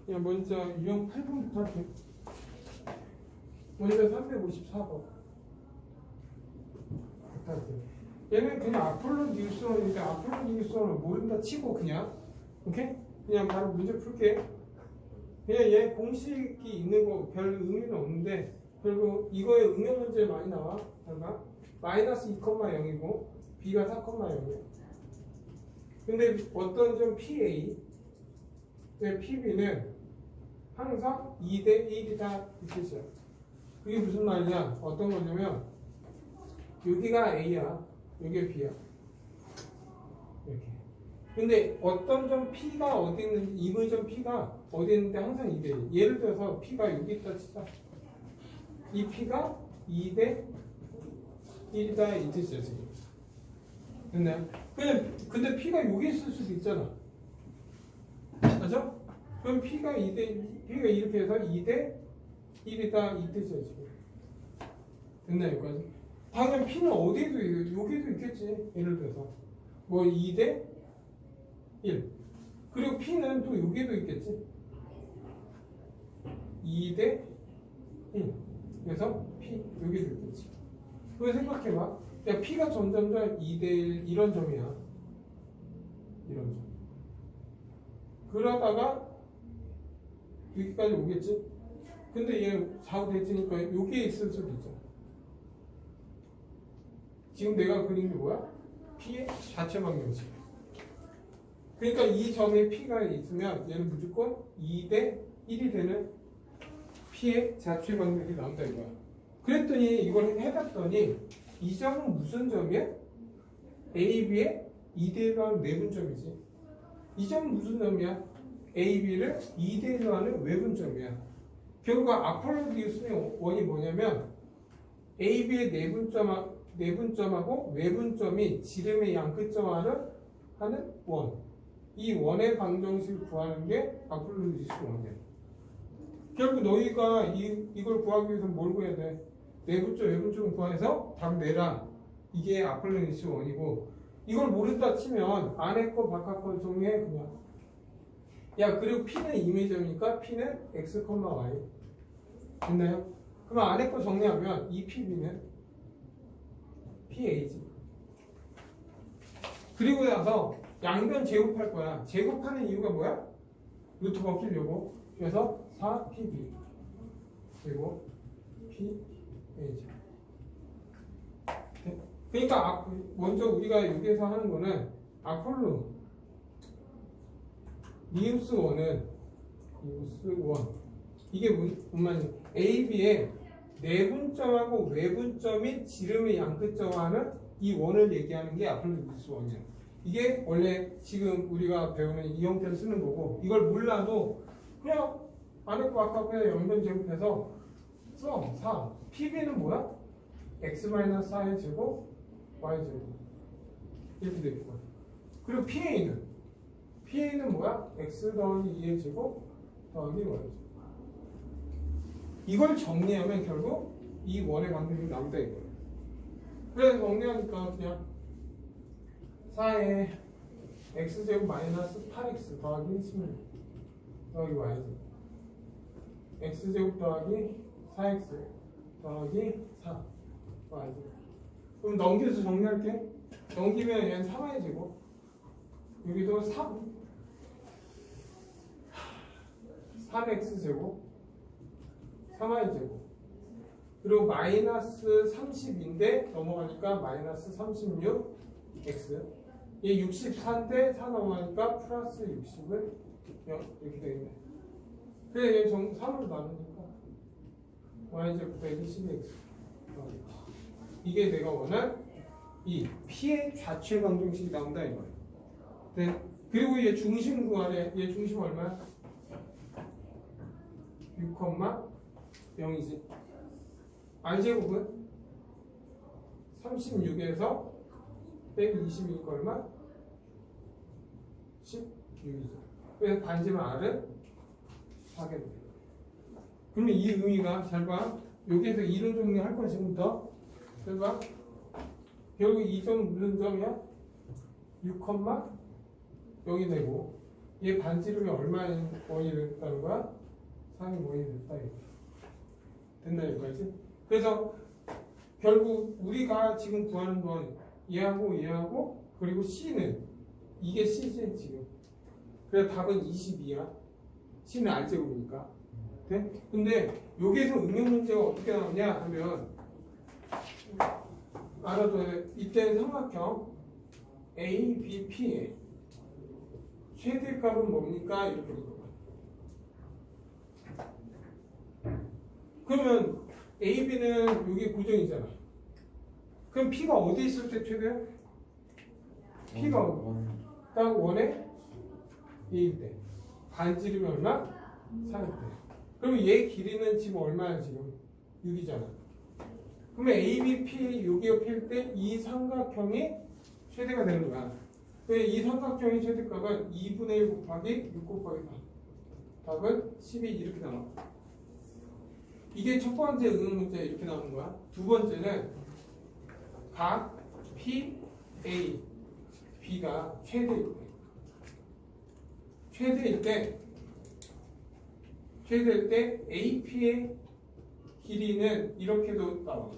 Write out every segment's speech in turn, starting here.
그냥 먼저 유형 8번부터 할게요. 먼저 354번. 얘는 그냥 아폴로 뉴스원인데 아폴로 뉴스원을 모른다 치고 그냥 오케이? 그냥 바로 문제 풀게. 그냥 얘 공식이 있는 거 별 의미는 없는데 그리고 이거에 응용 문제 많이 나와. 잠깐 마이너스 2,0이고 b가 4,0이야. 근데 어떤 점 PA PB는 항상 2대 1이다 이 뜻이야. 그게 무슨 말이냐? 어떤 거냐면 여기가 A야, 여기가 B야. 이렇게. 근데 어떤 점 P가 어디 있는지, 이물점 P가 어디 있는데 항상 2대 1. 예를 들어서 P가 여기 있다 치자. 이 P가 2대 1이다 이 뜻이야 지금. 됐나요? 근데 P가 여기 있을 수도 있잖아. 맞죠? 그럼 P가 이렇게 해서 2대 1이다 이 뜻이야 지금. 됐나요 여기까지? 당연 P는 어디에도 여기도 있겠지. 예를 들어서 뭐 2대 1 그리고 P는 또 여기에도 있겠지. 2대 1 그래서 P 여기도 있겠지. 그거 생각해봐. 야 P가 점점점 2대 1 이런 점이야. 이런 점. 그러다가 여기까지 오겠지. 근데 얘 좌우 대칭이니까 여기에 있을 수도 있잖아. 지금 내가 그린 게 뭐야? P의 자체 방정식. 그러니까 이 점에 P가 있으면 얘는 무조건 2대 1이 되는 P의 자체 방정식이 나온다 이거야. 그랬더니 이걸 해봤더니 이 점은 무슨 점이야? A, B의 2대 1로 하는 내분점이지. 이 점은 무슨 점이야? A, B를 2대 1로 하는 외분점이야. 결국 아폴로디우스의 원이 뭐냐면 A, B의 내분점하고 외분점이 지름의 양끝점하는 하는 원. 이 원의 방정식을 구하는 게 아폴로디우스 원이야. 결국 너희가 이걸 구하기 위해서 뭘 구해야 돼? 내분점, 외분점 구해서 답 내라. 이게 아폴로디우스 원이고 이걸 모른다 치면 안에 거 바깥 거 정리해 그냥. 야 그리고 P는 이미지니까 P는 X, Y 됐나요? 그럼 안에 거 정리하면 이 PB는 PA지. 그리고 나서 양변 제곱할 거야. 제곱하는 이유가 뭐야? 루트 벗기려고. 그래서 4PB 그리고 PA지. 그러니까 먼저 우리가 여기에서 하는 거는 아폴로 니우스 원은 이게 뭔 말이야? A, B의 내분점하고 외분점이 지름의 양끝점하는 이 원을 얘기하는 게 아폴로 니우스 원이야. 이게 원래 지금 우리가 배우는 이 형태를 쓰는 거고 이걸 몰라도 그냥 안에 거 아까 그냥 연변 제곱해서 써. 4 PB는 뭐야? X-4의 제곱 Y제곱 이렇게 되는 거야. 그리고 PA는 뭐야? X 더하기 2의 제곱 더하기 Y제곱. 이걸 정리하면 결국 이 원의 방정식이 나온다 이거예요. 그래서 정리하니까 그냥 4의 X제곱 마이너스 8X 더하기 16 더하기 Y제곱 X제곱 더하기 4X 더하기 4 Y제곱. 그럼 넘겨서 정리할게. 넘기면 얘는 3y 제곱 여기도 3x 제곱 3y 제곱 그리고 마이너스 30인데 넘어가니까 마이너스 36x 얘 64인데 4 넘어가니까 플러스 60은 0 이렇게 되겠네. 그래 얘 3으로 나누니까 y제곱 빼기 12x 이게 내가 원한 이 P의 좌측 방정식이 나온다 이거예요. 네. 그리고 얘 중심 구하래. 얘 중심 얼마야? 6,0이지. R제곱은 36에서 빼기 22니까 얼마? 16이죠. 그래서 반지름 R은 4개 됩니다. 그러면 이 의미가 잘 봐. 여기에서 이론 정리할 거야 지금부터. 잘 봐. 결국 이 점은 무슨 점이야? 6, 0이 되고 얘 반지름이 얼마의 원이 됐다는 거야? 3의 원이 됐다. 이거. 됐나 여기까지? 그래서 결국 우리가 지금 구하는 건 얘하고 그리고 C는 이게 C지 지금. 그래서 답은 22야. C는 R제곱이니까. 네? 근데 여기에서 응용 문제가 어떻게 나오냐 하면 알아둬야 이때는 삼각형 A, B, P의 최대값은 뭡니까? 이렇게 물어봐. 그러면 A, B는 여기 고정이잖아. 그럼 P가 어디 있을 때 최대야? P가 딱 1에 2일 때. 반지름이 얼마? 3일 때. 그럼 얘 길이는 지금 얼마야 지금? 6이잖아. 그러면 A, B, P 여기가 P일 때 이 삼각형이 최대가 되는 거야. 이 삼각형의 최대값은 2분의 1 곱하기 6 곱하기 4. 답은 12 이렇게 나와. 이게 첫 번째 응용 문제 이렇게 나오는 거야. 두 번째는 각 P, A, B가 최대일 때 AP의 길이는 이렇게도 나와.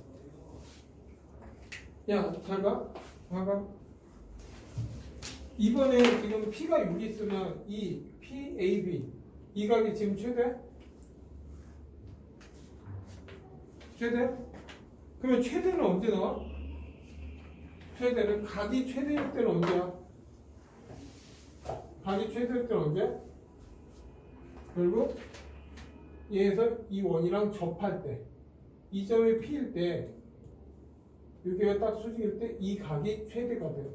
야, 잘 봐. 봐봐. 이번에 지금 P가 6이 있으면 이 PAB 이 각이 지금 최대? 그러면 최대는 언제 나와? 최대는 각이 최대일 때는 언제야? 각이 최대일 때는 언제? 결국 얘에서 이 원이랑 접할 때 이 점이 P일 때 여기가 딱 수직일 때 이 각이 최대가 돼요.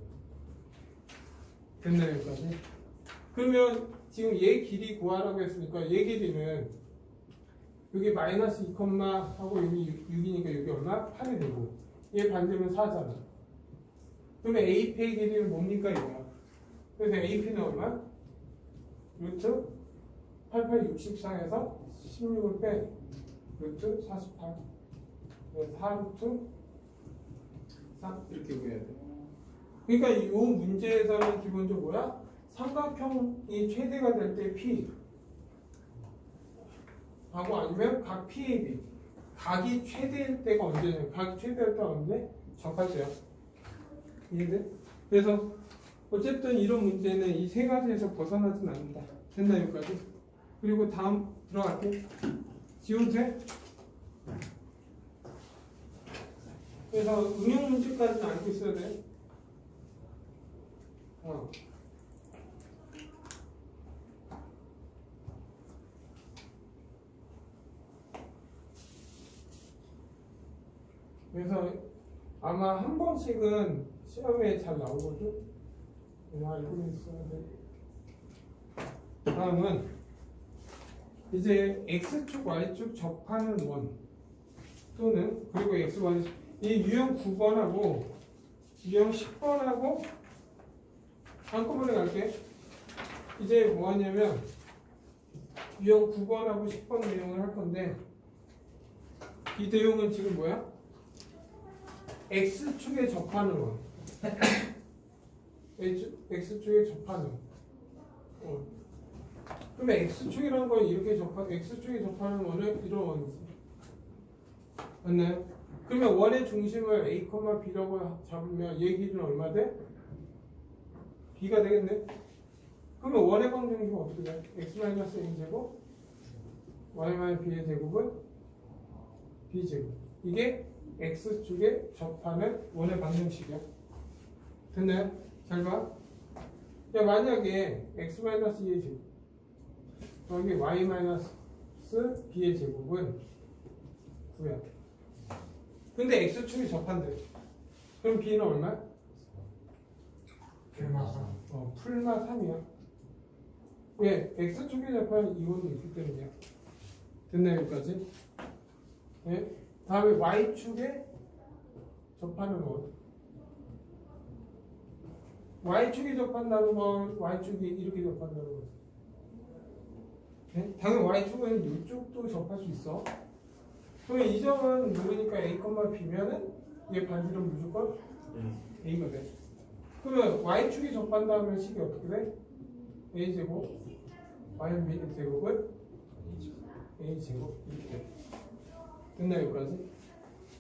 됐나요 여기까지? 그러면 지금 얘 길이 구하라고 했으니까 얘 길이는 여기 마이너스 2, 하고 여기 6이니까 여기 얼마? 8이 되고 얘 반지름은 4잖아. 그러면 AP의 길이는 뭡니까 이거야? 그래서 AP는 얼마? 루트 88, 64에서 16을 빼 루트 48 4루트 3 이렇게 구해야 돼. 그러니까 이 문제에서는 기본적으로 뭐야? 삼각형이 최대가 될 때 P 하고 아니면 각 PAB 각이 최대일 때가 언제냐? 각이 최대일 때가 언제? 접할 때야. 이해돼? 그래서 어쨌든 이런 문제는 이 세 가지에서 벗어나진 않는다. 됐나 여기까지? 그리고 다음 들어갈게. 지워도 돼? 그래서 응용 문제까지는 알고 있어야 돼. 그래서 아마 한 번씩은 시험에 잘 나오거든. 그래서 알고 있어야 돼. 다음은 이제 X축, Y축 접하는 원 또는 그리고 X, Y 이 유형 9번하고 유형 10번하고 한꺼번에 갈게. 이제 뭐 하냐면 유형 9번하고 10번 내용을 할 건데 이 내용은 지금 뭐야? X축에 접하는 원 X축에 접하는 그러면 X축이라는 건 이렇게 X축에 접하는 원은 이런 원이지. 맞나요? 그러면 원의 중심을 A, B라고 잡으면 얘 길이는 얼마 돼? B가 되겠네? 그러면 원의 방정식은 어떻게 돼? X-A 제곱 Y-B의 제곱은 B제곱. 이게 X축에 접하는 원의 방정식이야. 됐나요? 잘 봐. 야, 만약에 X-A의 제곱 여기 Y-B의 제곱은 9야. 근데 X축이 접한대. 그럼 B는 얼마? 풀마 3. 풀마 3이야. 왜? X축에 접하는 이원이 있기 때문이야. 됐나요? 여기까지? 네? 다음에 Y축에 접하는 원. Y축이 접한다는 건 Y축이 이렇게 접한다는 거지. 네? 당연히 Y축은 이쪽도 접할 수 있어. 그러면 이 점은 모르니까 A, B면은 얘 반지름 무조건 A가 돼. 그러면 Y축이 접한다면 식이 어떻게 돼? a제곱 y 제곱은 a제곱 이렇게 돼. 됐나요 여기까지?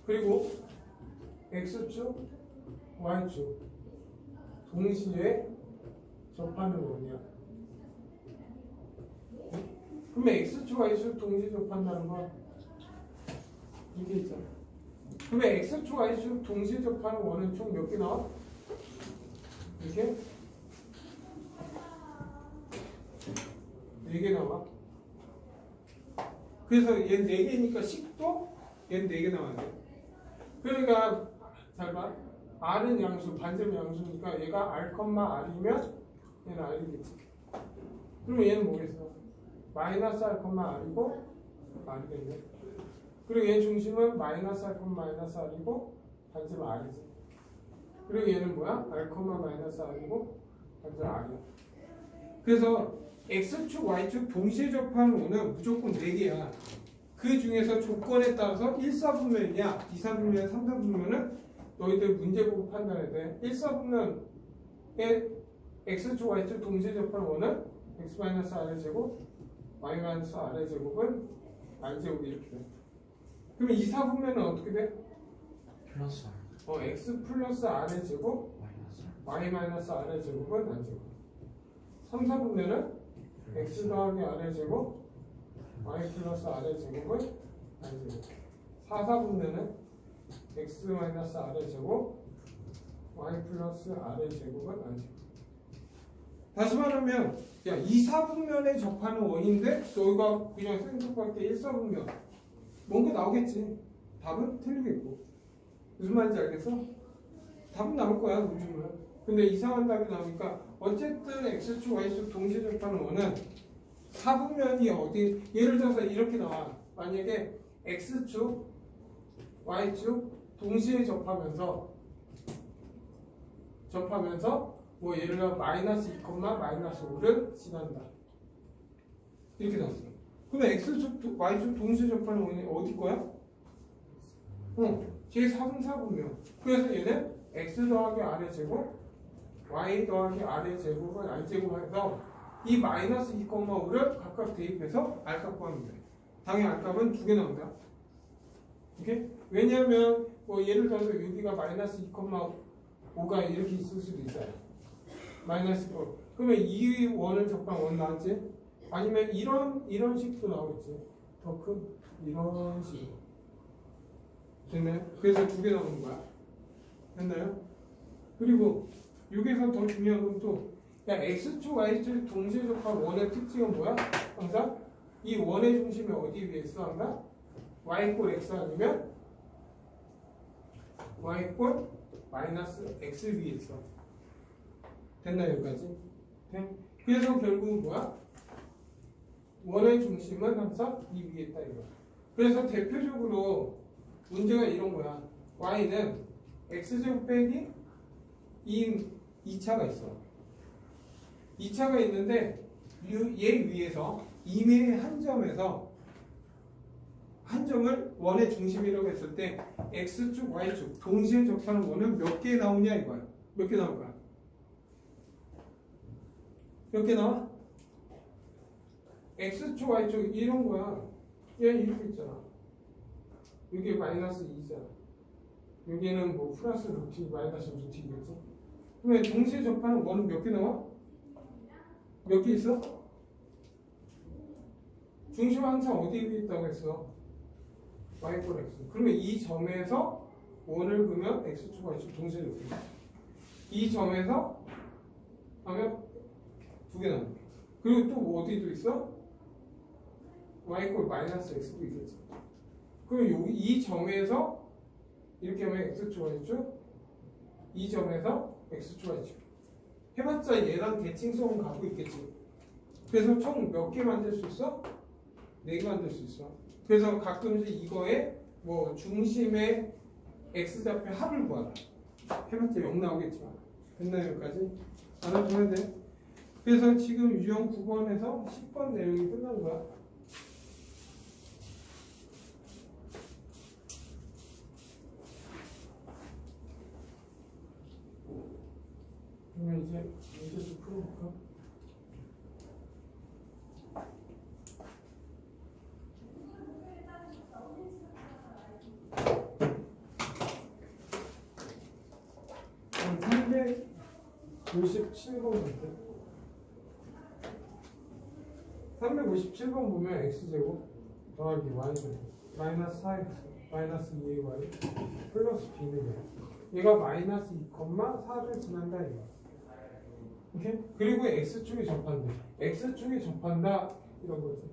그리고 x축 y축 동시에 접하는 원이야. 그러면 x축 y축 동시에 접한다는 건 이게 있잖아. 그러면 x축 y축 동시에 접하는 원은 총 몇 개 나와? 이게 4개 나와. 그래서 얘 4개니까 10도 얘는 4개 나와야 돼. 그러니까 잘 봐. R은 양수, 반점 양수니까 얘가 R, R이면 얘는 R이겠지. 그러면 얘는 뭐겠어? 마이너스 R, R이고 R이겠네. 그리고 얘 중심은 마이너스 R, R이고 반점 R이지. 그리고 얘는 뭐야? R, 마이너스 R이고 반점 R이야. 그래서 X축, Y축 동시에 접하는 원은 무조건 4개야. 그 중에서 조건에 따라서 1사분면이냐, 2사분면, 3사분면은 너희들 문제 보고 판단해야 돼. 1사분면에 X축, Y축 동시에 접하는 원은 X-R의 제곱, Y-R의 제곱은 R제곱이 이렇게 돼. 그러면 2사분면은 어떻게 돼? 플러스 X 플러스 R의 제곱, Y-R의 제곱은 R제곱. 3사분면은 X 더하기 R의 제곱, Y 플러스 R의 제곱은 R제곱. 4사분면은 X 마이너스 R의 제곱, Y 플러스 R의 제곱은 R제곱. 다시 말하면, 야, 2사분면에 접하는 원인데, 너희가 그냥 생각할 때 1사분면. 뭔가 나오겠지. 답은 틀리겠고. 무슨 말인지 알겠어? 답은 나올 거야, 요즘은. 근데 이상한 답이 나오니까, 어쨌든 X축, Y축 동시에 접하는 원은 4분면이 어디, 예를 들어서 이렇게 나와. 만약에 X축, Y축 동시에 접하면서 뭐 예를 들어 마이너스 2, 마이너스 5를 지난다. 이렇게 나왔어. 그러면 X축, Y축 동시에 접하는 원이 어디 거야? 제 4분면. 그래서 얘는 X 더하기 R의 제곱, Y 더하기 R의 제곱은 R제곱해서 이 마이너스 2, 5를 각각 대입해서 R값 구하면 돼. 당연히 R값은 2개 나온다. 오케이? 왜냐하면 뭐 예를 들어서 여기가 마이너스 2,5가 이렇게 있을 수도 있어요. 마이너스 2. 그러면 이 원을 접한 원 나왔지? 아니면 이런 식도 나오겠지. 더 큰 이런 식으로. 됐나요? 그래서 2개 나오는 거야. 됐나요? 그리고 여기서 더 중요한 건 또 야, X축, Y축 동시에 접한 원의 특징은 뭐야? 항상 이 원의 중심이 어디 위에 있어? 항상 Y 꼴 X 아니면 Y 꼴 마이너스 X 위에 있어. 됐나 여기까지? 네? 그래서 결국은 뭐야? 원의 중심은 항상 이 위에 있다 이거야. 그래서 대표적으로 문제가 이런 거야. Y는 X제곱 빼기 2차가 있어. 2차가 있는데 얘 위에서 임의의 한 점에서 한 점을 원의 중심이라고 했을 때 X축, Y축 동시에 접하는 원은 몇 개 나오냐 이거야. 몇 개 나올까? 몇 개 나와? X축, Y축 이런 거야. 얘 이렇게 있잖아. 여기 마이너스 2잖아. 여기는 뭐 플러스 루트, 마이너스 루트이겠지. 그러면 동시에 접하는 원은 몇 개 나와? 몇 개 있어? 중심은 항상 어디 위에 있다고 했어? Y 꼴 X. 그러면 이 점에서 원을 그으면 X축, Y축 동시에 접해. 이 점에서 하면 2개 나와. 그리고 또 뭐 어디도 있어? Y 꼴 마이너스 X도 있겠지. 그럼 여기 이 점에서 이렇게 하면 X축, Y축, 이 점에서 X축, Y축. 해봤자 얘랑 대칭성은 갖고 있겠지. 그래서 총 몇 개 만들 수 있어? 4개 만들 수 있어. 그래서 가끔씩 이거에 뭐 중심의 X좌표 합을 구하라. 해봤자 0 나오겠지만. 됐나요 여기까지? 알아둬야 돼. 그래서 지금 유형 9번에서 10번 내용이 끝난 거야. 그러면 이제 문제 좀 풀어볼까? 357번 같아. 357번 보면 x제곱 더하기 y제곱 마이너스 4x 마이너스 2ay 플러스 b는 얘가 마이너스 2,4를 지난다 이거. 오케이? 그리고 x축에 접한다. x축에 접한다 이런 거지.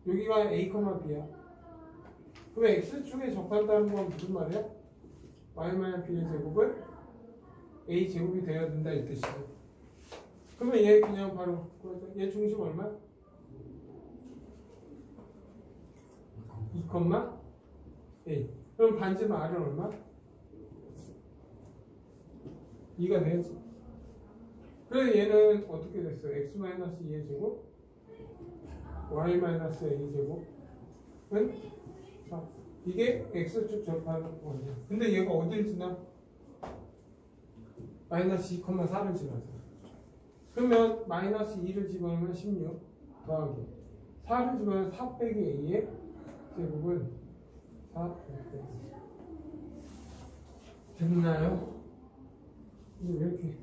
여기가 a, b야. 그럼 x축에 접한다는 건 무슨 말이야? y-b의 제곱은 a 제곱이 되어야 된다 이 뜻이야. 그러면 얘 그냥 바로 얘 중심 얼마? 2,a. 그럼 반지름 r은 얼마? 2가 되지. 그래서 얘는 어떻게 됐어? x-2의 제곱 y-a 제곱은 4. 이게 x축 접하는 거냐. 근데 얘가 어딜 지나? 마이너스 2,4를 지나죠. 그러면 마이너스 2를 집어넣으면 16 더하기 4를 집어넣으면 4 빼기 a의 제곱은 4 됐나요? 이거 왜 이렇게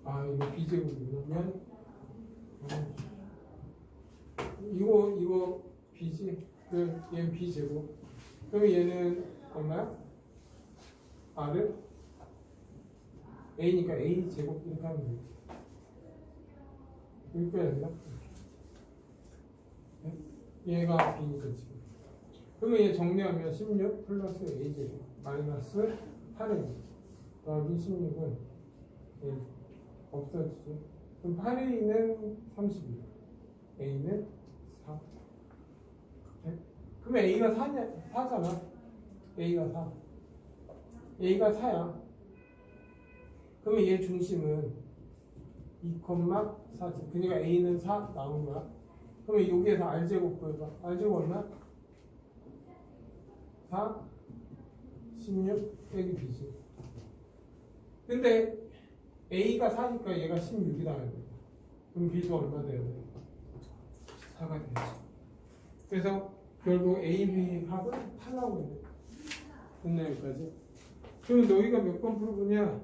이거 b제곱이면 이거 b지. 그 얘는 b제곱. 그럼 얘는 얼마야? r은 a니까 a 제곱 이렇게 하면 되지. 여기 빼야 되나? 얘가 b니까 지금. 그러면 얘 정리하면 16 플러스 a 제곱 마이너스 8a 더하기 16은 a 없어지죠. 그럼 8a는 32 a는 4. 그러면 a가 4잖아. a가 4. a가 4야. 그러면 얘 중심은 2,4지. 그러니까 a는 4 나온 거야. 그러면 여기에서 r제곱 구해봐. r제곱 얼마? 4 16 빼기 b지. 근데 a가 4니까 얘가 16이 나와야 돼. 그럼 b도 얼마 돼야 돼? 4가 되지. 그래서 결국 a, b 합은 8 나오겠네. 됐나 여기까지? 그럼 너희가 몇 번 풀어보냐?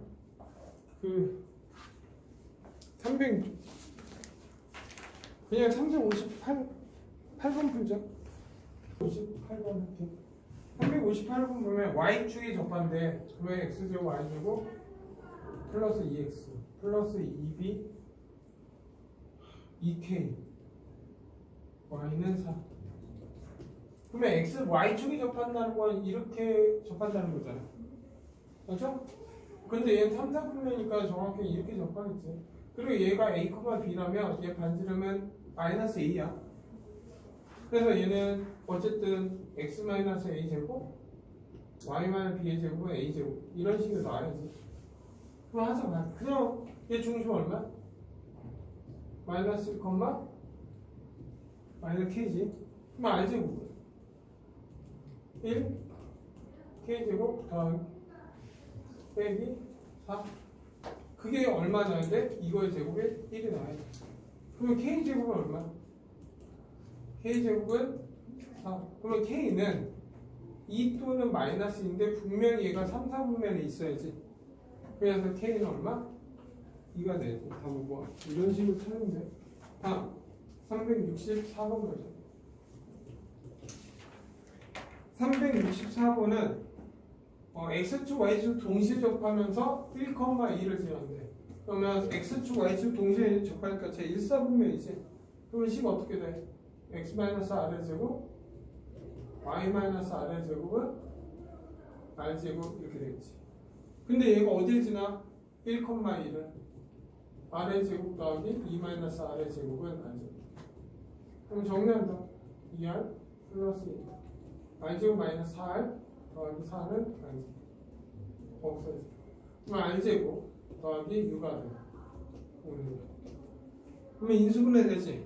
그 300 그냥 358번 풀자. 58번 할게. 358번 보면 y축이 접한데 그러면 x제곱 y제곱 플러스 2x 플러스 2b 2k y는 4. 그러면 x y축이 접한다는 건 이렇게 접한다는 거잖아. 그렇죠? 근데 얘는 3, 4분면이니까 정확히 이렇게 접하겠지. 그리고 얘가 a, b라면 얘 반지름은 마이너스 a야. 그래서 얘는 어쨌든 x-a 제곱 y-b의 제곱은 a 제곱 이런 식으로 나와야지. 그럼 하자. 그냥 얘 중심 얼마? 마이너스 1, 마이너스 k지. 그럼 r 제곱 1 k 제곱 더하기 빼기 4. 그게 얼마 나야 돼? 이거의 제곱에 1이 나와야 돼. 그러면 k제곱은 얼마? k제곱은 4. 그러면 k는 2 또는 마이너스인데 분명히 얘가 3, 4분면에 있어야지. 그래서 k는 얼마? 2가 돼야지. 다 뭐 이런 식으로 찾으면 돼. 다음 364번 가자. 364번은 x축, y축 동시에 접하면서 1,2를 지났는데 그러면 x축, y축 동시에 접하니까 제 1,4분면이지. 그러면 식 어떻게 돼? x-r의 제곱 y-r의 제곱은 r제곱 이렇게 되겠지. 근데 얘가 어딜 지나? 1,1을 r의 제곱 더하기 2-r의 제곱은 r제곱. 그럼 정리한다. 2r 플러스 1 r제곱 마이너스 4r 더하기 4는 r제곱 없어져. 그럼 r제곱 더하기 6r 그러면 인수분해 되지.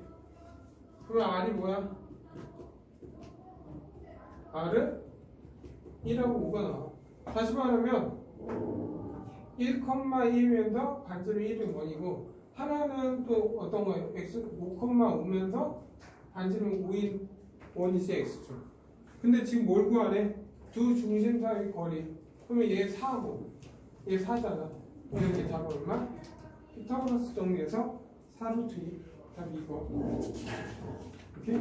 그러면 r이 뭐야? r은 1하고 5가 나와. 다시 말하면 1,2면서 반지름 1은 1이고 하나는 또 어떤 거예요? x 5,5면서 반지름 5인 1이지 x축. 근데 지금 뭘 구하래? 두 중심 사이 거리 그러면 얘 4고 얘 4잖아. 그러면 얘 답은 얼마? 피타고라스 정리해서 4루트 2 답이 이거. 오케이?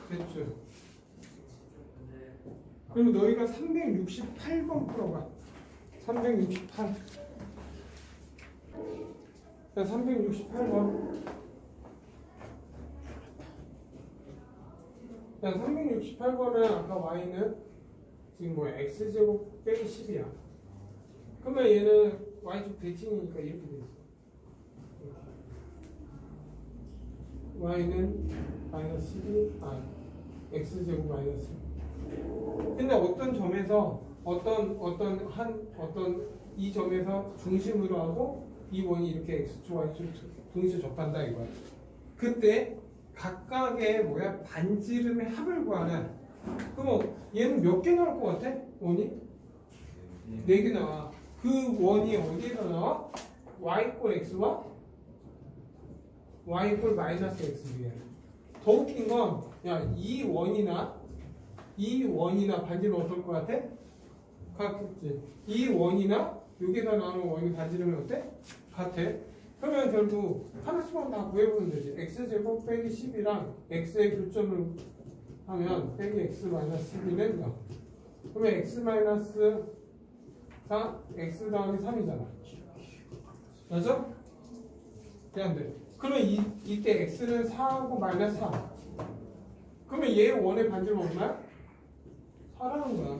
됐죠? 그리고 너희가 368번 풀어봐. 368. 자, 368번. 자, 368번은 아까 y는 지금 뭐야? x제곱 빼기 10이야. 그러면 얘는 y축 대칭이니까 이렇게 돼 있어. y는 마이너스 12, x제곱 마이너스 12. 근데 어떤 점에서 어떤 이 점에서 중심으로 하고 이 원이 이렇게 x축 y축 동시에 접한다 이거야. 그때 각각의 뭐야 반지름의 합을 구하는. 그럼 얘는 몇 개 나올 것 같아? 원이? 4개 나와. 그 원이 어디에서 나와? y = x와 y = 마이너스 x 위에. 더 웃긴 건 야, 이 원이나 반지름 어떨 것 같아? 같겠지. 이 원이나 여기다 나오는 원이 반지름이 어때? 같아. 그러면 결국 하나씩만 다 구해보면 되지. x제곱 빼기 10이랑 x의 교점을 하면 빼기 x 마이너스 12는 0. 그러면 x 마이너스 4, x 더하기 3이잖아. 맞아? 그냥 돼. 그러면 이때 x는 4하고 마이너스 3. 그러면 얘 원의 반지름 얼마야? 4라는 거야.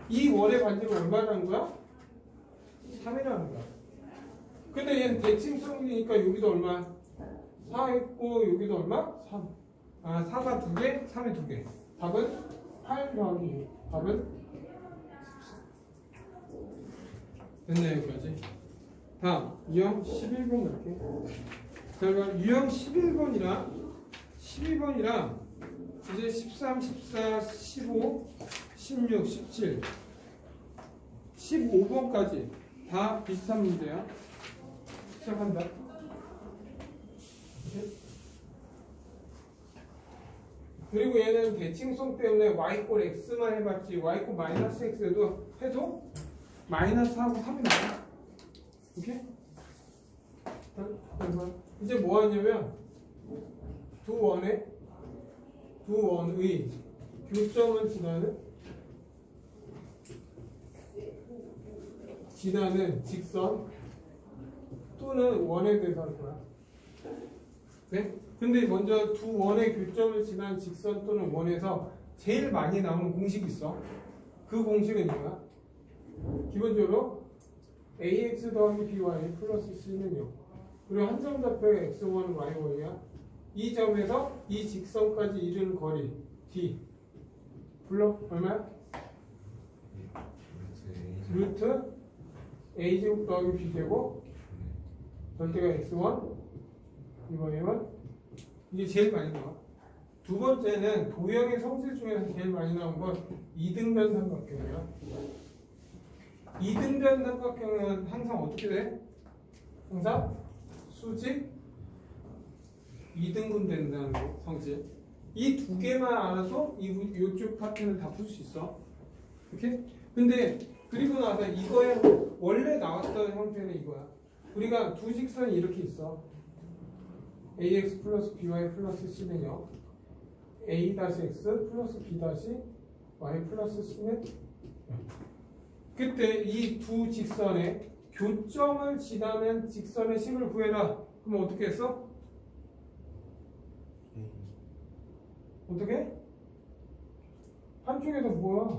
이 원의 반지름 얼마라는 거야? 3이라는 거야. 근데 얘는 대칭성이니까 여기도 얼마? 4 있고 여기도 얼마? 3. 4가 2개, 3이 2개. 답은 8 더하기 6. 답은 됐네 여기까지. 다음 유형 11번 갈게. 자, 유형 11번이랑 12번이랑 이제 13, 14, 15, 16, 17, 15번까지 다 비슷한 문제야. 시작한다. 그리고 얘는 대칭성 때문에 y = x만 해봤지 y = 마이너스 x에도 해도 마이너스하고 3이 나와. 오케이? 이제 뭐 하냐면 두 원의 교점을 지나는 직선 또는 원에 대해서 할 거야. 네? 근데 먼저 두 원의 교점을 지나는 직선 또는 원에서 제일 많이 나오는 공식이 있어. 그 공식은 뭐야? 기본적으로 ax 더하기 by 플러스 c는 0. 그리고 한정좌표가 x1, y1이야. 이 점에서 이 직선까지 이르는 거리 d 불러 얼마야? 루트 a제곱 더하기 b제곱 절대가 x1 y1. 이게 제일 많이 나와. 두 번째는 도형의 성질 중에서 제일 많이 나온 건 이등변 삼각형이야. 이등변 삼각형은 항상 어떻게 돼? 항상 수직 2등분 된다는 거, 성질. 이 두 개만 알아도 이쪽 파트는 다 풀 수 있어. 이렇게? 근데 그리고 나서 이거에 원래 나왔던 형태는 이거야. 우리가 두 직선이 이렇게 있어. ax 플러스 by 플러스 c는 0. a-x 플러스 b-y 플러스 c는 0. 그때 이 두 직선의 교점을 지나는 직선의 식을 구해라. 그럼 어떻게 했어? 어떻게? 한쪽에서 뭐야?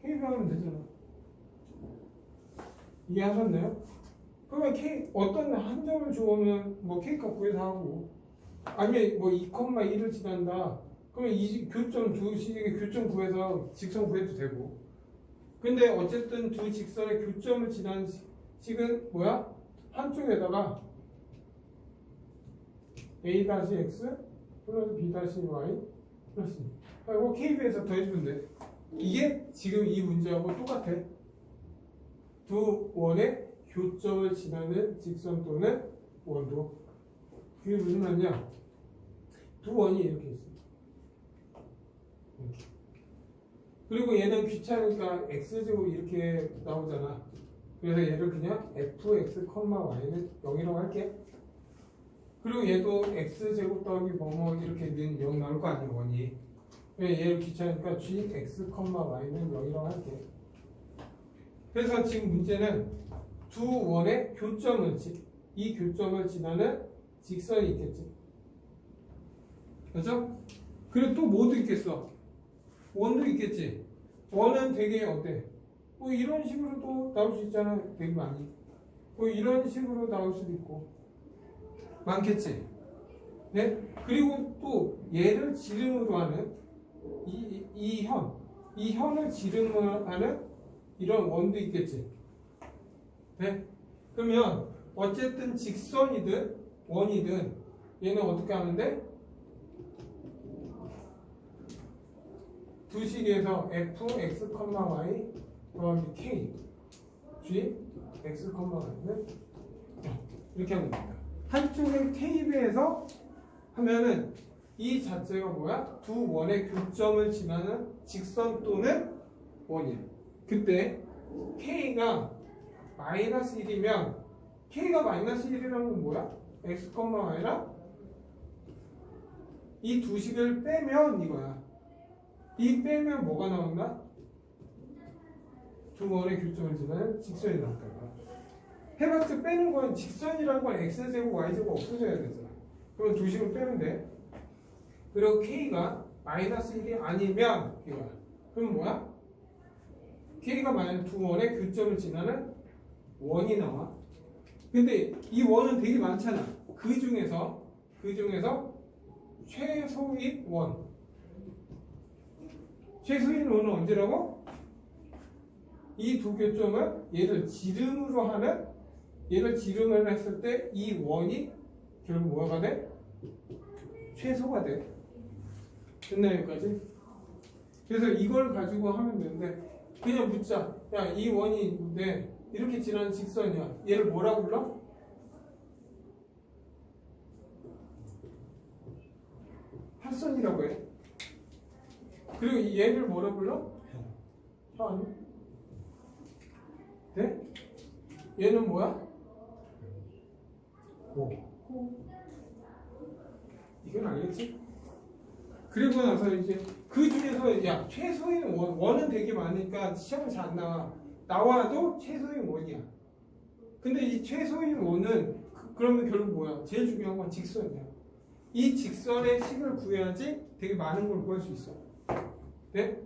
K하면 되잖아. 이해하셨나요? 그러면 K 어떤 한 점을 주면 뭐 K값 구해서 하고, 아니면 뭐 2,1을 지난다. 그러면 이 교점 두 식의 교점 구해서 직선 구해도 되고. 근데 어쨌든 두 직선의 교점을 지난 식은 뭐야? 한쪽에다가 a-x 플러스 b-y 플러스 그리고 kb에서 더해주면 돼. 이게 지금 이 문제하고 똑같아. 두 원의 교점을 지나는 직선 또는 원도. 그게 무슨 말이냐? 두 원이 이렇게 있어. 이렇게. 그리고 얘는 귀찮으니까 x제곱 이렇게 나오잖아. 그래서 얘를 그냥 fx, y는 0이라고 할게. 그리고 얘도 x제곱 더하기 뭐뭐 이렇게 는 0 나올 거 아니야, 원이. 얘를 귀찮으니까 gx, y는 0이라고 할게. 그래서 지금 문제는 두 원의 교점을 이 교점을 지나는 직선이 있겠지. 그렇죠? 그리고 또 뭐도 있겠어? 원도 있겠지. 원은 되게 어때? 뭐 이런 식으로도 나올 수 있잖아. 되게 많이. 뭐 이런 식으로 나올 수도 있고. 많겠지. 네? 그리고 또 얘를 지름으로 하는 이 현을 지름으로 하는 이런 원도 있겠지. 네? 그러면 어쨌든 직선이든 원이든 얘는 어떻게 하는데? 두 식에서 f, x, y 더하기 k g, x, y는 이렇게 하면 됩니다. 한쪽에 k배에서 하면은 이 자체가 뭐야? 두 원의 교점을 지나는 직선 또는 원이야. 그때 k가 마이너스 1이면 k가 마이너스 1이라는 건 뭐야? x, y랑 이 두 식을 빼면 이거야. 이 빼면 뭐가 나온다? 두 원의 교점을 지나는 직선이 나온다. 해봤자 빼는 건 직선이라는 건 x제곱, y제곱 없어져야 되잖아. 그럼 두 식을 빼면 돼. 그리고 k가 마이너스 1이 아니면 이거야. 그럼 뭐야? k가 마이너스 두 원의 교점을 지나는 원이 나와. 근데 이 원은 되게 많잖아. 그 중에서 최소인 원. 최소인 원은 언제라고? 이 두 교점을 얘를 지름을 했을 때 이 원이 결국 뭐가 돼? 최소가 돼. 됐나 여기까지? 그래서 이걸 가지고 하면 되는데 그냥 묻자. 야, 이 원이 있는데 이렇게 지나는 직선이야. 얘를 뭐라고 불러? 합선이라고 해. 그리고 얘를 뭐라고 불러? 현. 네? 얘는 뭐야? 호. 이건 알겠지? 그리고 나서 이제 그 중에서 야 최소인 원은 되게 많으니까 시험에 잘 안 나와. 나와도 최소인 원이야. 근데 이 최소인 원은 그러면 결국 뭐야? 제일 중요한 건 직선이야. 이 직선의 식을 구해야지 되게 많은 걸 구할 수 있어. 네?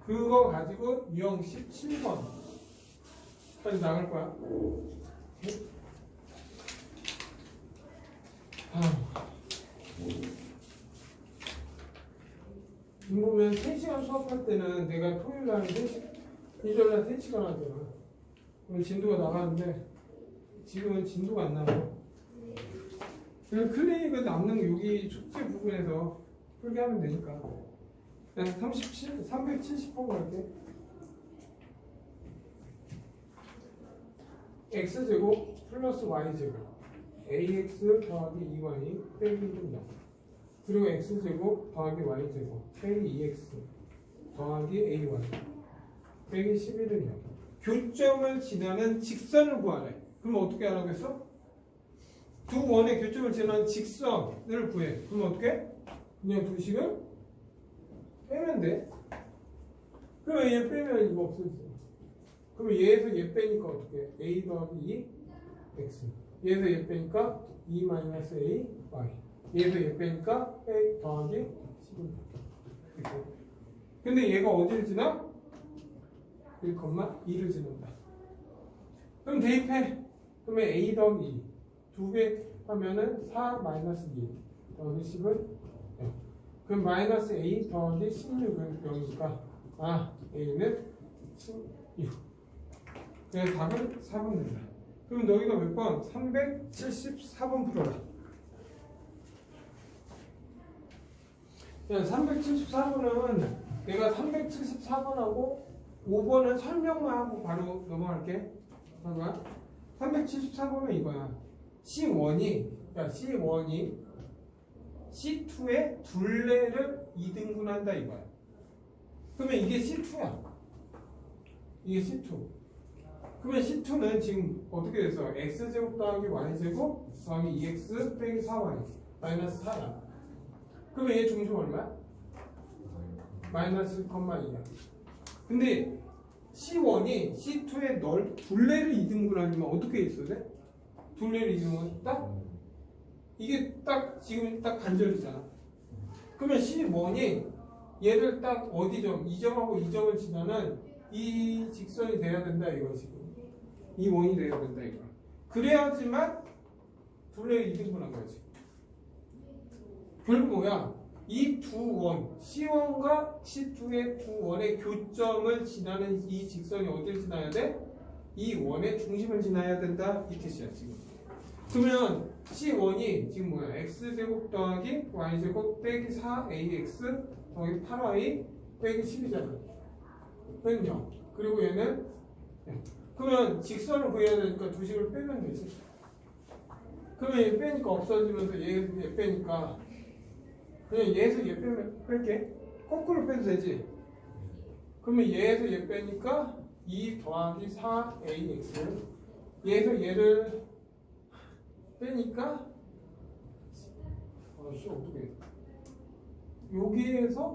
그거 가지고 유형 17번까지 나갈 거야. 네? 보면 3시간 수업할 때는 내가 토요일 날 3시간, 일요일 날 3시간 하잖아. 그럼 진도가 나가는데 지금은 진도가 안 나와요. 그냥 클리닉은 남는 여기 숙제 부분에서 풀게 하면 되니까. 그냥 370번 갈게. x제곱 플러스 y제곱 ax 더하기 2y 빼기 1은 0. 그리고 x제곱 더하기 y제곱 빼기 2x 더하기 ay 빼기 11은 0. 교점을 지나는 직선을 구하래. 그럼 어떻게 하라고 했어? 두 원의 교점을 지나는 직선을 구해. 그럼 어떻게? 그냥 두 식을 빼면 돼. 그러면 얘 빼면 이거 없어지죠. 그러면 얘에서 얘 빼니까 어떻게? a 더하기 2 x. 얘에서 얘 빼니까 2 마이너스 a y. 얘에서 얘 빼니까 a 더하기 11. 이렇게. 근데 얘가 어디를 지나? 1,2를 지난다. 그럼 대입해. 그러면 a 더하기 2. 2배 하면은 4 마이너스 2 더하기 10은 0. 그럼 마이너스 a 더하기 16은 0이니까 a는 16. 그래서 답은 4번 된다. 그럼 너희가 몇 번? 374번 풀어라. 374번은 내가 374번하고 5번은 설명만 하고 바로 넘어갈게. 봐봐. 374번은 이거야. C1이 C2의 둘레를 2등분한다 이거야. 그러면 이게 C2야. 이게 C2. 그러면 C2는 지금 어떻게 돼서 x제곱 더하기 y제곱 더하기 2x 빼기 4y 마이너스 4야. 그러면 얘 중심 얼마야? 마이너스 1,2야. 근데 C1이 C2의 둘레를 이등분 하려면 어떻게 있어야 돼? 둘레를 이등분 딱? 이게 딱 지금 딱 반절이잖아. 그러면 C1이 얘를 딱 어디 점, 이 점하고 이 점을 지나는 이 직선이 돼야 된다 이거 지금. 이 원이 돼야 된다 이거. 그래야지만 둘레를 이등분한 거지. 결국 뭐야? 이 두 원, C1과 C2의 두 원의 교점을 지나는 이 직선이 어디를 지나야 돼? 이 원의 중심을 지나야 된다 이 뜻이야 지금. 그러면 C1이 지금 뭐야? x제곱 더하기 y제곱 빼기 4ax 더하기 8y 빼기 10이잖아. 그건 0. 그리고 얘는 0. 그러면 직선을 구해야 되니까 두 식을 빼면 되지. 그러면 얘 빼니까 없어지면서 얘 빼니까 그냥 얘에서 얘 뺄게. 거꾸로 빼도 되지. 그러면 얘에서 얘 빼니까 2 더하기 4ax 얘에서 얘를 빼니까 어떻게 여기에서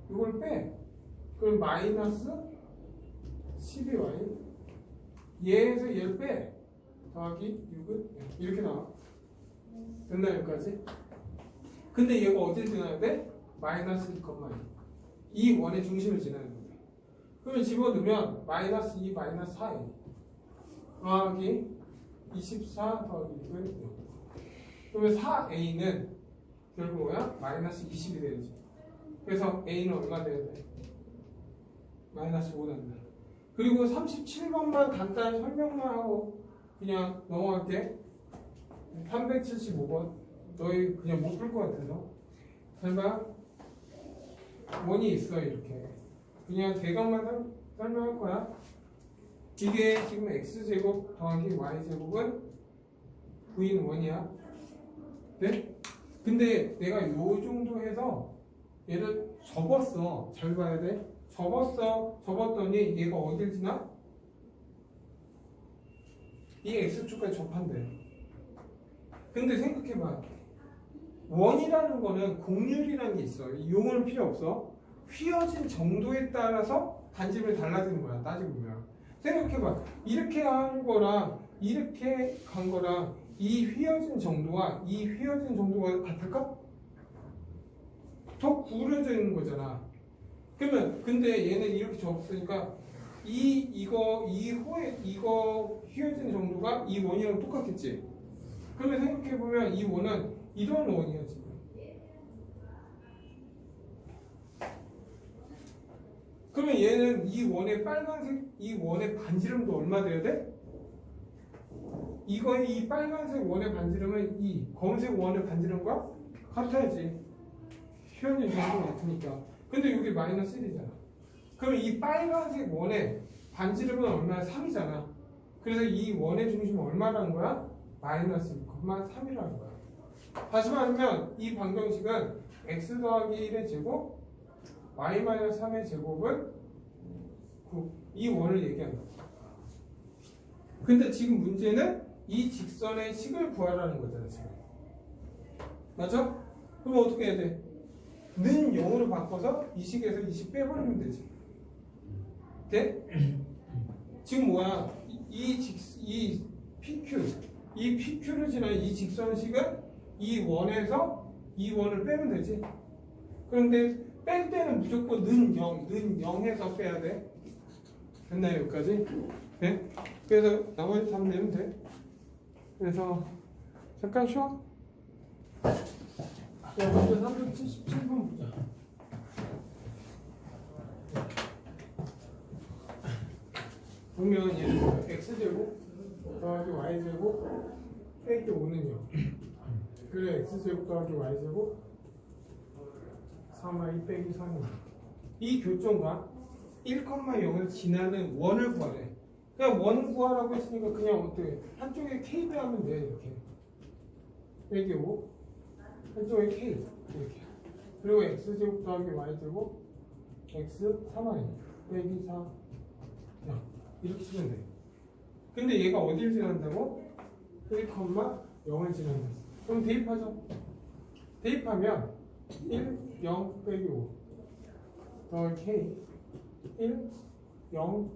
이걸 빼. 그럼 마이너스 12y 얘에서 얘를 빼. 더하기 6은 이렇게 나와. 됐나 여기까지? 근데 얘가 어딜 지나야 돼? 마이너스 2,2. 이 원의 중심을 지나는 거야. 그러면 집어넣으면 마이너스 2 마이너스 4a 더하기 24 더하기 6은 0. 그러면 4a는 결국 뭐야? 마이너스 20이 되지. 그래서 a는 얼마 돼야 돼? 마이너스 5 난다. 그리고 37번만 간단히 설명만 하고 그냥 넘어갈게. 375번 너희 그냥 못 풀 것 같아서 설마 원이 있어 이렇게 그냥 대강만 설명할 거야. 이게 지금 x제곱 더하기 y제곱은 부인 원이야. 네? 근데 내가 요 정도 해서 얘를 접었어. 잘 봐야 돼. 접었더니 얘가 어딜 지나? 이 x축까지 접한대. 근데 생각해봐. 원이라는 거는 곡률이라는 게 있어. 이용은 필요 없어. 휘어진 정도에 따라서 반지름이 달라지는 거야. 따지고 보면. 생각해봐. 이렇게 한 거랑 이렇게 간 거랑 이 휘어진 정도와 이 휘어진 정도가 같을까? 더 구부러져 있는 거잖아. 그러면 근데 얘는 이렇게 접었으니까 이거 휘어진 정도가 이 원이랑 똑같겠지. 그러면 생각해보면 이 원은 이런 원이야 지금. 그러면 얘는 이 원의 빨간색 이 원의 반지름도 얼마 돼야 돼? 이거의 이 빨간색 원의 반지름은 이 검은색 원의 반지름과 같아야지. 휘어진 정도가 같으니까. 근데 여기 마이너스 1이잖아. 그러면 이 빨간색 원의 반지름은 얼마야? 3이잖아. 그래서 이 원의 중심은 얼마라는 거야? 마이너스 1,3이라는 거야. 다시 말하면 이 방정식은 x 더하기 1의 제곱 y 마이너스 3의 제곱은 9. 이 원을 얘기하는 거야. 근데 지금 문제는 이 직선의 식을 구하라는 거잖아 지금. 맞죠? 그럼 어떻게 해야 돼? 는 0으로 바꿔서 이 식에서 이 식 빼버리면 되지. 돼? 지금 뭐야? 이 PQ를 지난 이 직선식은 이 원에서 이 원을 빼면 되지. 그런데 뺄 때는 무조건 는 0에서 빼야 돼. 됐나요? 여기까지? 네? 그래서 나머지 답 내면 돼. 그래서 잠깐 쉬어. 자, 먼저 377번 보자. 보면 얘는 x제곱 더하기 y제곱 빼기 5는요. 그래 x제곱 더하기 y제곱 3y 빼기 3은 이 교점과 1,0을 지나는 원을 구하래. 그냥 원 구하라고 했으니까 그냥 어떻게 한쪽에 k 배하면 돼. 이렇게 빼기 5 한쪽에 k 이렇게. 그리고 x제곱 더하기 y제곱 x 3y 빼기 4 야, 이렇게 쓰면 돼. 근데 얘가 어딜 지난다고? 1,0을 지난다. 그럼 대입하죠. 대입하면 1, 0 빼기 5 더하기 k 1, 0,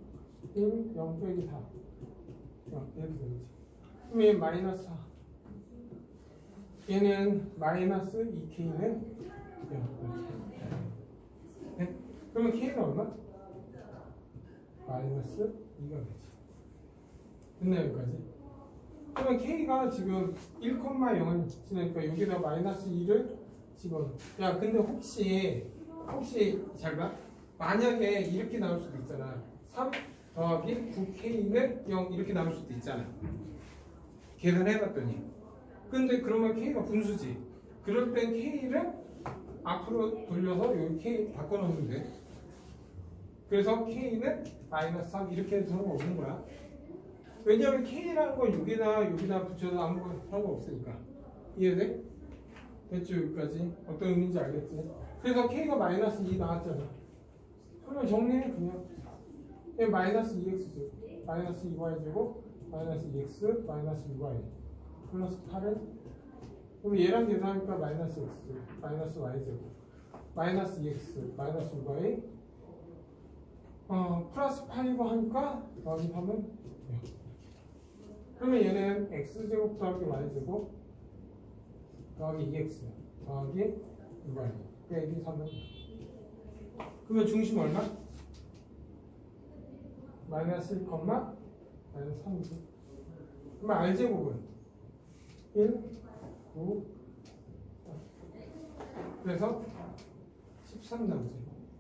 1, 0 빼기 4 이렇게 되겠지. 그럼 얘 마이너스 4 얘는 마이너스 2k는 0 네? 그러면 k는 얼마? 마이너스 2가 되지. 됐나요 여기까지? 그러면 k가 지금 1,0을 지나니까 여기다 마이너스 2를 집어넣어. 야 근데 혹시 잘 봐. 만약에 이렇게 나올 수도 있잖아. 3 더하기 9k는 0 이렇게 나올 수도 있잖아. 계산해봤더니. 근데 그러면 k가 분수지. 그럴 땐 k를 앞으로 돌려서 여기 k 바꿔놓으면 돼. 그래서 k는 마이너스 3 이렇게 해도 상관없는 거야. 왜냐하면 k라는 건 여기다 붙여도 아무 상관없으니까. 이해돼? 됐죠? 여기까지 어떤 의미인지 알겠지? 그래서 k가 마이너스 2 나왔잖아. 그러면 정리해 그냥. 마이너스 2x제곱 마이너스 2y제곱 마이너스 2x 마이너스 2y 플러스 8은 그럼 얘랑 계산하니까 마이너스 x 마이너스 y제곱 마이너스 2x 마이너스 2y 플러스 8이고 하니까 더하기 3은 0. 그러면 얘는 x제곱 더하기 y제곱 더하기 2x 더하기 2y 빼기 3은 0. 그러면 중심 얼마? 마이너스 1, 마이너스 3이지. 그러면 r제곱은 1, 9 그래서 13 나오지.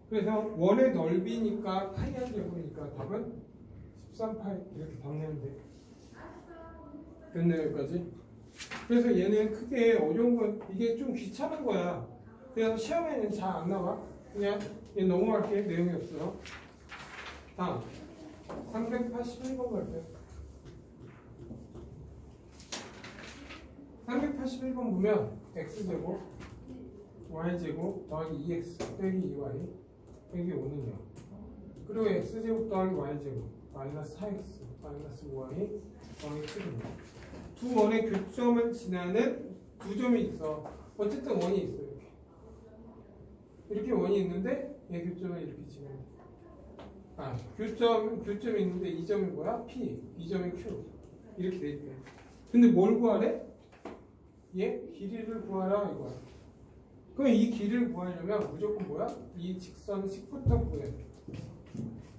그래서 원의 넓이니까 파이 한 제곱이니까 답은 13파이 이렇게 답 내면 돼. 됐네요 여기까지. 그래서 얘는 크게 어려운 건 이게 좀 귀찮은 거야. 그래서 시험에는 잘 안 나와. 그냥 얘 넘어갈게. 내용이 없어요. 다음 381번 갈게요. 381번 보면 x제곱 y제곱 더하기 2x 빼기 2y 빼기 5는 0. 그리고 x제곱 더하기 y제곱 마이너스 4x 마이너스 5y 더하기 7입니다. 두 원의 교점을 지나는 두 점이 있어. 어쨌든 원이 있어. 이렇게 원이 있는데 얘 교점을 이렇게 지나는. 교점이 있는데 이 점이 뭐야? P, 이 점이 Q 이렇게 돼 있대. 근데 뭘 구하래? 얘 길이를 구하라 이거야. 그럼 이 길이를 구하려면 무조건 뭐야? 이 직선식부터 구해야 돼.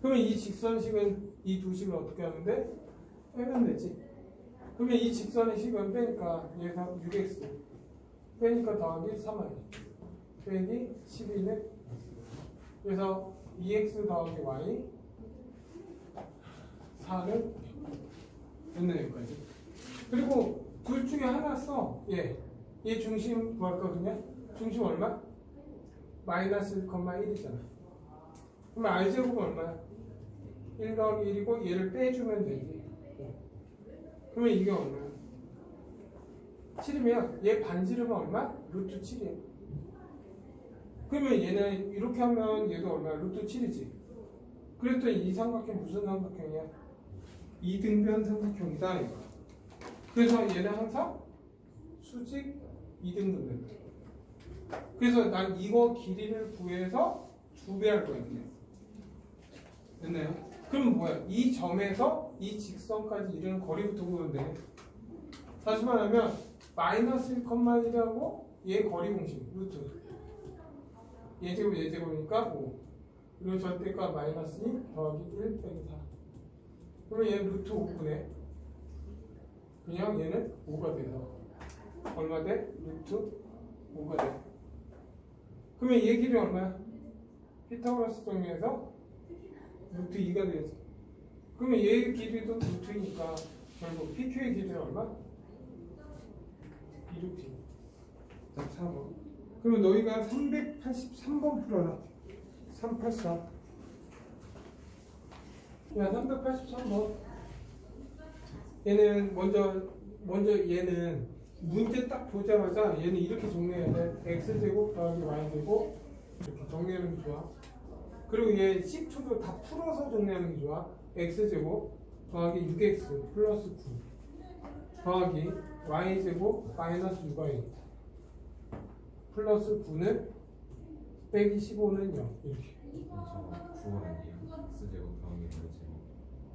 그러면 이 직선식은 이 두 식을 어떻게 하는데? 빼면 되지. 그러면 이 직선의 식은 빼니까 얘가 6x 빼니까 더하기 3y 빼기 12는 그래서 2x 더하기 y 4는 됐네 여기까지. 그리고 둘 중에 하나 써. 얘 중심 구할거든요. 중심 얼마? 마이너스 1,1이잖아. 그러면 r제곱은 얼마야? 1 더하기 1이고 얘를 빼주면 되지. 그러면 이게 얼마야? 7이면 얘 반지름은 얼마? 루트 7이야. 그러면 얘는 이렇게 하면 얘도 얼마야? 루트 7이지. 그랬더니 이 삼각형 무슨 삼각형이야? 이등변 삼각형이다 이거. 그래서 얘는 항상 수직 이등분 된다. 그래서 난 이거 길이를 구해서 2배 할 거야. 됐나요? 그럼 뭐야? 이 점에서 이 직선까지 이르는 거리부터 구하면 돼. 다시 말하면 마이너스 1,1하고 얘 거리 공식 루트 얘제곱이니까 5 그리고 절대값 마이너스 2 더하기 1 빼기 4 그러면 얘는 루트 5분의 그냥 얘는 5가 돼서 얼마 돼? 루트 5가 돼. 그러면 얘 길이 얼마야? 피타고라스 정리해서 루트 2가 되지. 그러면 얘 길이도 루트이니까 결국 PQ의 길이는 얼마? 2루트. 자, 4번. 그러면 너희가 383번 풀어라. 384. 야, 383번. 얘는 먼저 얘는 문제 딱 보자마자 얘는 이렇게 정리해야 돼. x제곱 더하기 y제곱 이렇게 정리하는 게 좋아. 그리고 얘 C2도 다 풀어서 정리하는 게 좋아. x제곱 더하기 6x 플러스 9 더하기 y제곱 마이너스 6y 플러스 9는 빼기 15는 0 이렇게. 저 9원 아니에요? x제곱 더하기 y제곱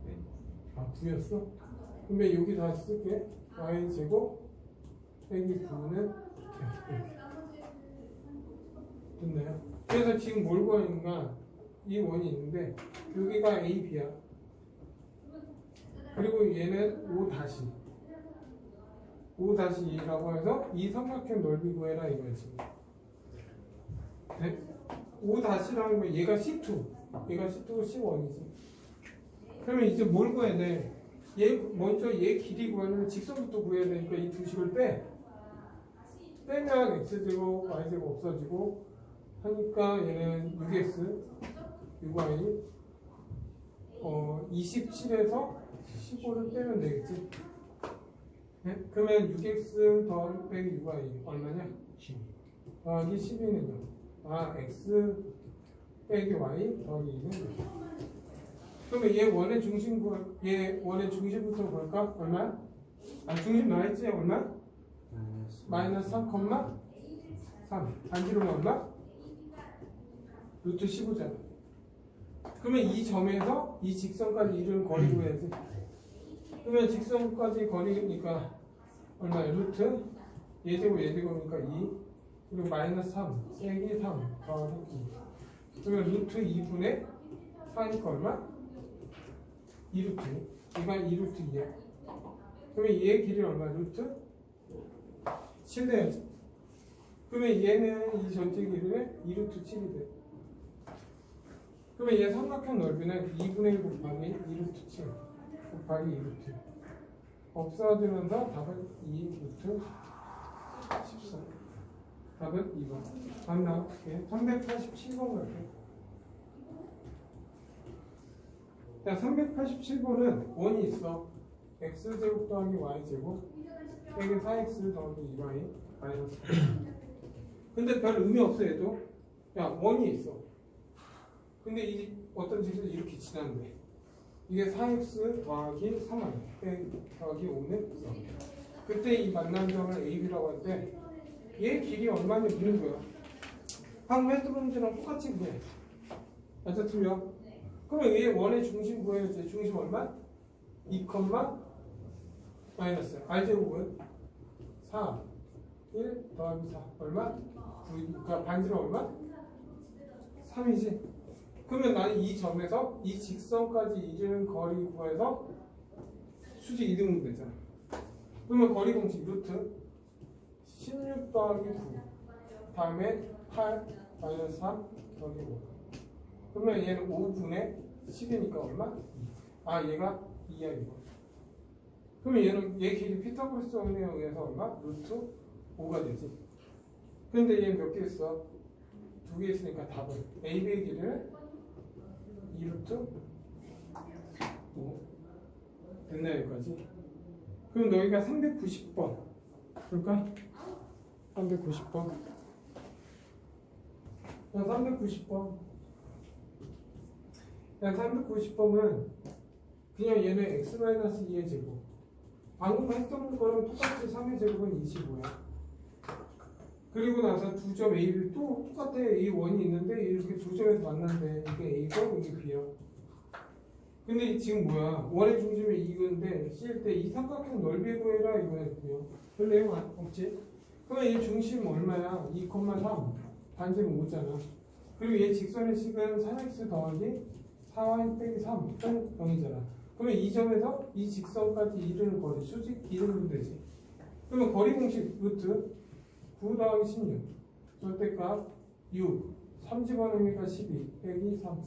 빼기 9. 아 9였어? 근데 여기 다시 쓸게. y제곱 빼기 9는 이렇게. 됐나요? 그래서 지금 뭘 구하는가? 이 원이 있는데 여기가 a, b야. 그리고 얘는 5 다시 5-2라고 해서 이 삼각형 넓이 구해라 이거지. 네? 5-라는 거 얘가 C2 얘가 C2고 C1이지. 그러면 이제 뭘 구해야 돼? 먼저 얘 길이 구하려면 직선부터 구해야 되니까 이 두 식을 빼면 x제곱 y제곱 없어지고 하니까 얘는 6x 6y 27에서 15를 빼면 되겠지. 네? 그러면 6x 더하기 빼기 6y 얼마냐? 12 더하기 12는요. 아 x 빼기 y 더하기 2는 0. 그러면 얘 원의 중심부터 볼까? 얼마? 아 중심 나와있지? 얼마? 마이너스 3, 3 반지름은 얼마? 루트 15잖아. 그러면 이 점에서 이 직선까지 이르는 거리 구해야지. 그러면 직선까지 거리니까 얼마야? 루트 얘제곱이니까 2 그리고 마이너스 3 빼기 3 더하기 2 그러면 루트 2분의 4니까 얼마? 2루트 얘가 2루트 2야. 그러면 얘 길이 얼마? 루트 7 돼야지. 그러면 얘는 이 전체 길이는 2루트 7이 돼. 그러면 얘 삼각형 넓이는 2분의 1 곱하기 2루트 7 곱하기 2루트 없어지면서 답은 2루트 14. 답은 2번. 답 나올게. 387번 갈게. 자, 387번은 원이 있어. x제곱 더하기 y제곱 빼기 4x 더하기 2y 마이너스. 근데 별 의미 없어 얘도. 야 원이 있어. 근데 이 어떤 식으로 이렇게 지나는데 이게 4x 더하기 3y 빼기 더하기 5는 0. 그때 이 만난 점을 AB라고 할 때 얘 길이 얼마냐 묻는 거야. 방금 했던 문제랑 똑같이 그래. 맞아 틀려? 그러면 얘 원의 중심 구해야지. 중심 얼마? 2, 마이너스 r제곱은 4 1 더하기 4 얼마? 9. 그러니까 반지름 얼마? 3이지. 그러면 나는 이 점에서 이 직선까지 이르는 거리 구해서 수직 이등분 되잖아. 그러면 거리 공식 루트 16 더하기 9 다음에 8 마이너스 3 더하기 5. 그러면 얘는 5분의 10이니까 얼마? 아 얘가 2야 이거. 그러면 얘는 얘 길이 피타고라스에 의해서 얼마? 루트 5가 되지. 근데 얘 몇 개 있어? 2개 있으니까 답은 AB의 길이는 2루트 5 됐나 여기까지? 그럼 너희가 390번 볼까? 390번 390번 390번은 그냥 얘는 x-2의 제곱 방금 했던 거랑 똑같이 3의 제곱은 25야. 그리고 나서 두 점 A를 또 똑같아. 이 원이 있는데 이렇게 두 점에서 만났는데 이게 A고 이게 B야. 근데 지금 뭐야? 원의 중심이 이건데 실 때 이 삼각형 넓이 구해라 이거였고요. 별 내용 없지? 그러면 얘 중심 얼마야? 2,3 반지름 5잖아. 그리고 얘 직선의 식은 3x 더하기 4y 빼기 3 0이잖아. 그러면 이 점에서 이 직선까지 이르는 거리 수직 이르면 되지. 그러면 거리 공식 루트 9 더하기 16 절대값 6 3집어넣으니까 12 빼기 3.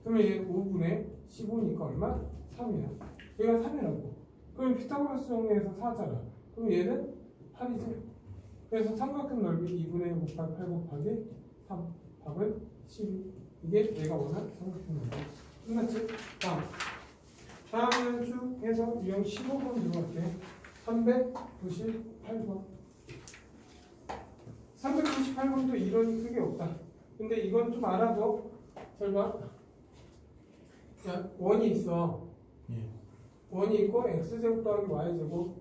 그러면 얘 5분의 15니까 얼마? 3이야. 얘가 3이라고. 그럼 피타고라스 정리해서 4잖아. 그럼 얘는 8이지. 그래서 삼각형 넓이 2분의 1 곱하기 8 곱하기 3 답은 12. 이게 내가 원하는 삼각형 넓이. 끝났지? 다음은 쭉 해서 유형 15번 들어갈게. 398번 398번도 이론이 크게 없다. 근데 이건 좀 알아도 잘 봐. 자, 원이 있어. 예. 원이 있고 x제곱 더하기 y제곱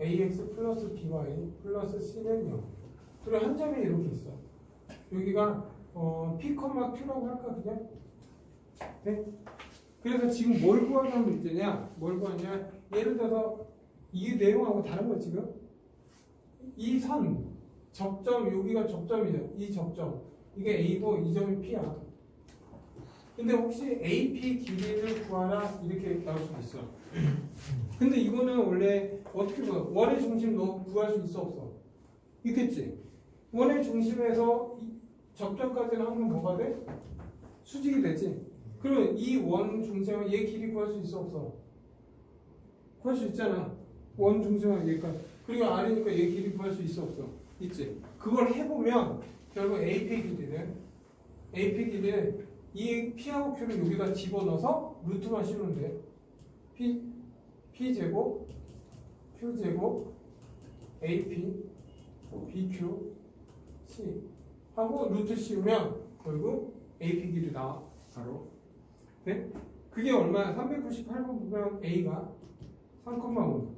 ax 플러스 by 플러스 c는 0. 그리고 한 점이 이렇게 있어. 여기가 p, q라고 할까 그냥? 네? 그래서 지금 뭘 구하자는 문제냐? 뭘 구하냐? 예를 들어서 이 내용하고 다른 거 지금 이 선 접점 여기가 접점이죠. 이 접점 이게 a고 이 점이 p야. 근데 혹시 AP 길이를 구하라 이렇게 나올 수도 있어. 근데 이거는 원래 어떻게 구해? 원의 중심 너 구할 수 있어 없어? 있겠지. 원의 중심에서 접점까지는 항상 뭐가 돼? 수직이 되지. 그러면 이 원 중심은 얘 길이 구할 수 있어 없어? 구할 수 있잖아. 원 중심은 얘까지. 그리고 R이니까 얘 길이 구할 수 있어 없어? 있지. 그걸 해보면 결국 AP 길이는 이 P하고 Q를 여기다 집어넣어서 루트만 씌우면 돼. P제곱, Q제곱, AP, BQ, C 하고 루트 씌우면 결국 AP 길이 나와. 바로. 네? 그게 얼마야? 398번 보면 A가 3,5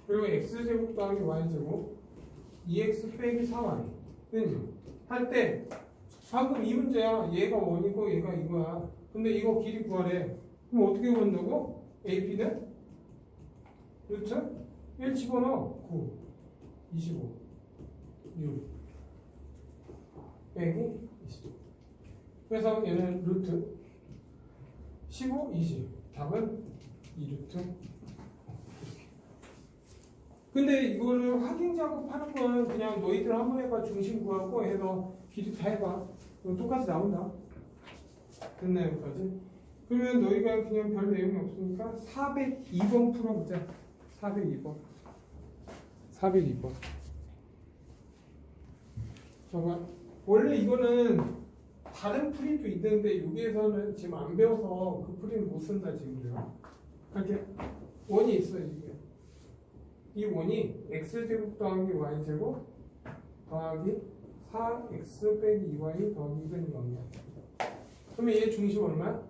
그리고 X제곱 더하기 Y제곱 2X 빼기 4Y는 할 때 방금 이 문제야. 얘가 원이고 얘가 이거야. 근데 이거 길이 구하래. 그럼 어떻게 구한다고? AP는 루트 1 집어넣어. 9, 25, 6 빼기 20. 그래서 얘는 루트 15, 20. 답은 2루트. 근데 이거를 확인 작업하는 건 그냥 너희들 한번 해봐. 중심 구하고 해서 길이 다 해봐. 그럼 똑같이 나온다. 됐나 여기까지? 그러면 너희가 그냥 별 내용이 없으니까 402번 풀어보자. 402번. 402번. 잠깐. 원래 이거는 다른 풀이도 있는데 여기에서는 지금 안 배워서 그 풀이는 못 쓴다 지금 내가. 이렇게 원이 있어 이게. 이 원이 x제곱 더하기 y제곱 더하기 4x 빼기 2y 더하기 2는 0이야. 그러면 얘 중심 얼마야?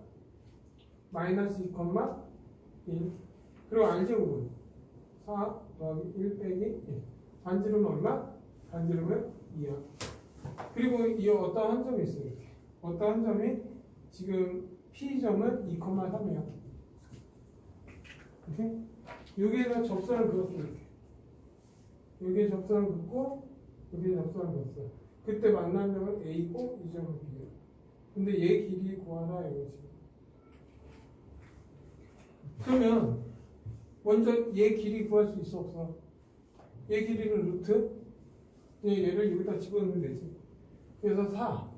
마이너스 2,1. 그리고 r제곱은 4 더하기 1 빼기 1. 반지름은 얼마? 반지름은 2야. 그리고 이 어떤 한 점이 있어요. 이렇게. 어떤 한 점이 지금 P점은 2,3이야. 이렇게? 여기에다 접선을 그었어. 이렇게. 여기에 접선을 긋고 여기에 접선을 그었어. 그때 만난 점은 A고 이 점은 B야. 근데 얘 길이 구하라 이거지. 그러면 먼저 얘 길이 구할 수 있어 없어? 얘 길이는 루트? 얘를 여기다 집어넣으면 되지. 그래서 4,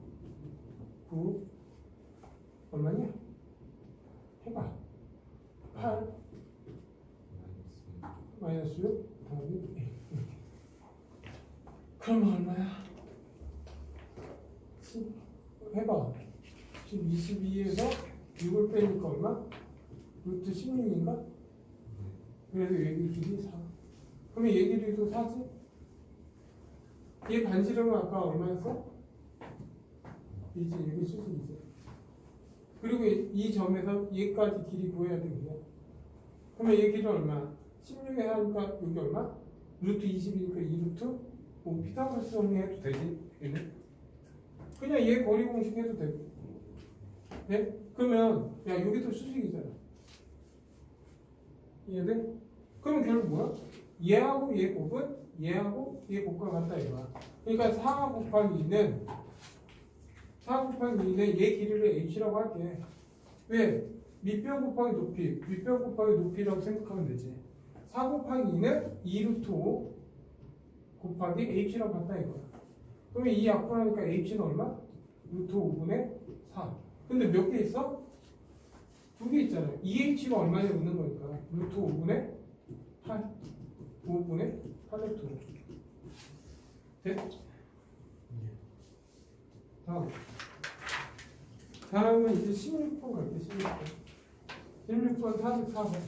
9 얼마냐? 해봐. 8 마이너스 6 더하기 1. 그러면 얼마야? 10 해봐. 지금 22에서 6을 빼니까 얼마? 루트 16인가? 그래서 얘 길이 4. 그러면 얘 길이도 4지? 얘 반지름은 아까 얼마였어? 이제 여기 수직이지. 그리고 이 점에서 얘까지 길이 구해야 되겠네. 그러면 얘 길이 얼마? 16에 하니까 여기 얼마? 루트 20이니까 2루트 5 피타고라스 정리해도 되지? 얘는? 그냥 얘 거리 공식 해도 되고. 네? 그러면 야 여기도 수직이잖아. 이해돼? 그러면 결국 뭐야? 얘하고 얘 곱은 얘하고 얘 곱과 같다 이거야. 그러니까 4 곱하기 2는 4 곱하기 2는 얘 길이를 h라고 할게. 왜? 밑변 곱하기 높이, 윗변 곱하기 높이라고 생각하면 되지. 4 곱하기 2는 2루트 5 곱하기 h라고 같다 이거야. 그러면 이 약분하니까 h는 얼마? 루트 5분의 4. 근데 몇 개 있어? 2개 있잖아요. 2h가 얼마냐 묻는 거니까. 루트 5분의 8. 5분의 8루트 5. 돼? 다음은 이제 16번 갈게. 16번 404번.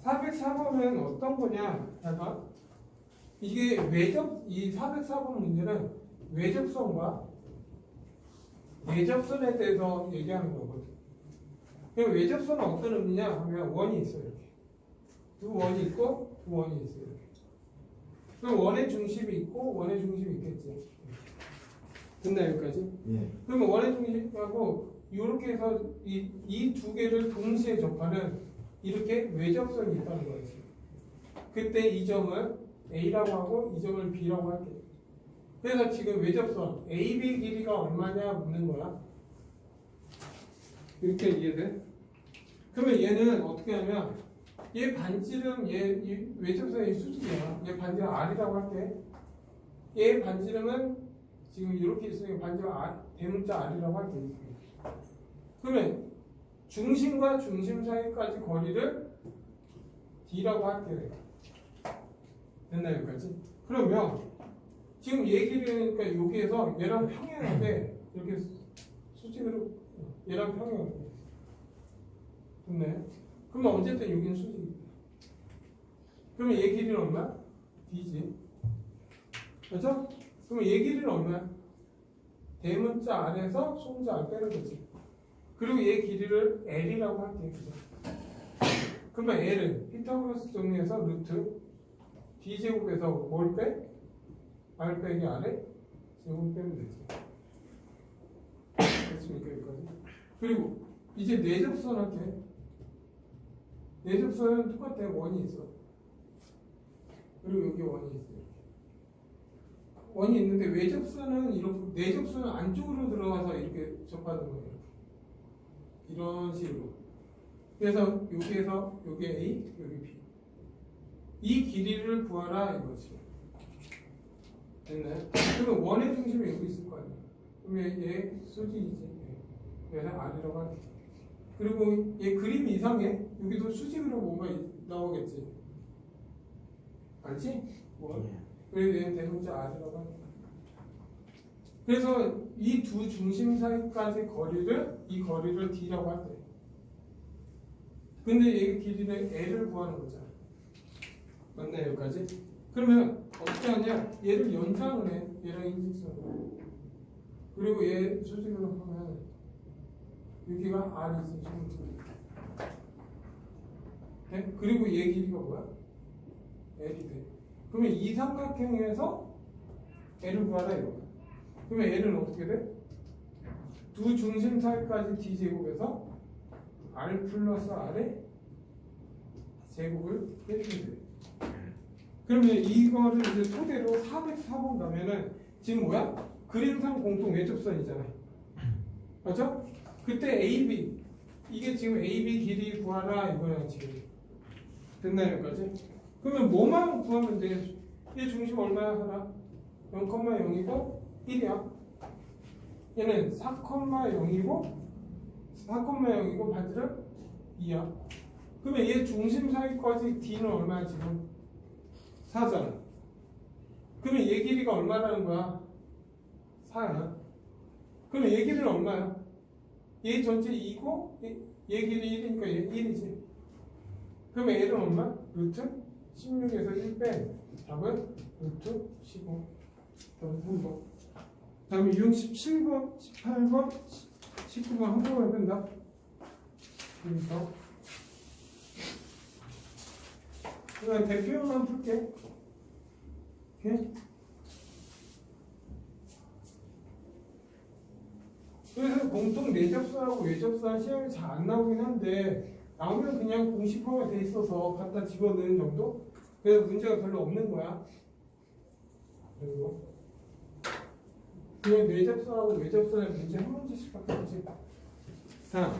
404번은 어떤 거냐? 봐봐. 이게 외접, 이 404번 문제는 외접선과 외접선에 대해서 얘기하는 거거든. 그럼 외접선은 어떤 의미냐 하면 원이 있어요. 이렇게. 두 원이 있고 두 원이 있어요. 이렇게. 그럼 원의 중심이 있고 원의 중심이 있겠지. 됐나 여기까지? 예. 그러면 원의 중심하고 이렇게 해서 이 두 개를 동시에 접하는 이렇게 외접선이 있다는 거지. 그때 이 점을 A라고 하고 이 점을 B라고 할게. 그래서 지금 외접선 AB 길이가 얼마냐 묻는 거야. 이렇게 이해돼? 그러면 얘는 어떻게 하면 얘 반지름 이 외접선의 수직이야. 얘 반지름 R이라고 할게. 얘 반지름은 지금 이렇게 있으니까 반지름 대문자 R이라고 할게. 그러면 중심과 중심 사이까지 거리를 D라고 할게. 내가. 됐나 여기까지? 그러면 지금 얘기를 하니까 여기에서 얘랑 평행하게 이렇게 수직으로 얘랑 평행하게 됐네. 그러면 어쨌든 여기는 수직이다. 그러면 얘 길이는 얼마야? D지. 그렇죠? 그러면 얘 길이는 얼마야? 대문자 R에서 소문자 R 빼는 거지. 그리고 얘 길이를 L이라고 할게. 그죠? 그러면 L은 피타고라스 정리해서 루트 D제곱에서 뭘 빼? R 빼기 R에 제곱 빼면 되지. 됐습니까? 여기까지. 그리고 이제 내접선 할게. 내접선은 똑같아. 원이 있어. 그리고 여기 원이 있어요. 원이 있는데 외접선은 이렇게 내접선은 안쪽으로 들어가서 이렇게 접하는 거예요. 이런 식으로. 그래서 여기에서 여기 A, 여기 B. 이 길이를 구하라 이거지. 됐나요? 그러면 원의 중심이 여기 있을 거 아니에요. 그러면 얘 수직이지. 얘는 R이라고 할게. 그리고 얘 그림이 이상해. 여기도 수직으로 뭔가 나오겠지. 알지? 뭐? 그래서 얘는 대문자 R이라고 할게. 그래서 이 두 중심 사이까지 이 거리를 D라고 할게. 근데 얘 길이는 L을 구하는 거잖아. 맞나요? 여기까지? 그러면 어떻게 하냐? 얘를 연장을 해. 얘랑 인직선으로. 그리고 얘 수직으로 하면 여기가 R이지. 네? 그리고 얘 길이가 뭐야? L이 돼. 그러면 이 삼각형에서 L을 구하라 이거. 그러면 L은 어떻게 돼? 두 중심 사이까지 D제곱에서 R 플러스 R의 제곱을 빼주면 돼. 그러면 이거를 이제 토대로 404번 가면은 지금 뭐야? 그림상 공통 외접선이잖아. 맞죠? 그때 AB 이게 지금 AB 길이 구하라 이거야 지금. 됐나요 여기까지? 그러면 뭐만 구하면 돼? 얘 중심 얼마야 하나? 0,0이고 1이야. 얘는 4,0이고 4,0이고 반지름 2야. 그러면 얘 중심 사이까지 D는 얼마야 지금? 4잖아. 그러면 얘 길이가 얼마라는 거야? 4야. 그러면 얘 길이는 얼마야? 얘 전체 2고 얘 길이 1이니까 얘 1이지. 그러면 얘는 얼마? 루트 16에서 1 빼. 답은 루트 15. 답은 3번. 다음에 유형 17번, 18번, 19번 한 번만 뺀다. 그러니까 그냥 대표만 풀게. 오케이? 그래서 공통 내접선하고 외접선 시험이 잘 안 나오긴 한데 나오면 그냥 공식화가 돼 있어서 갖다 집어넣는 정도? 그래서 문제가 별로 없는 거야. 그리고 그냥 내접선하고 외접선의 문제 한 문제씩밖에 없지. 자,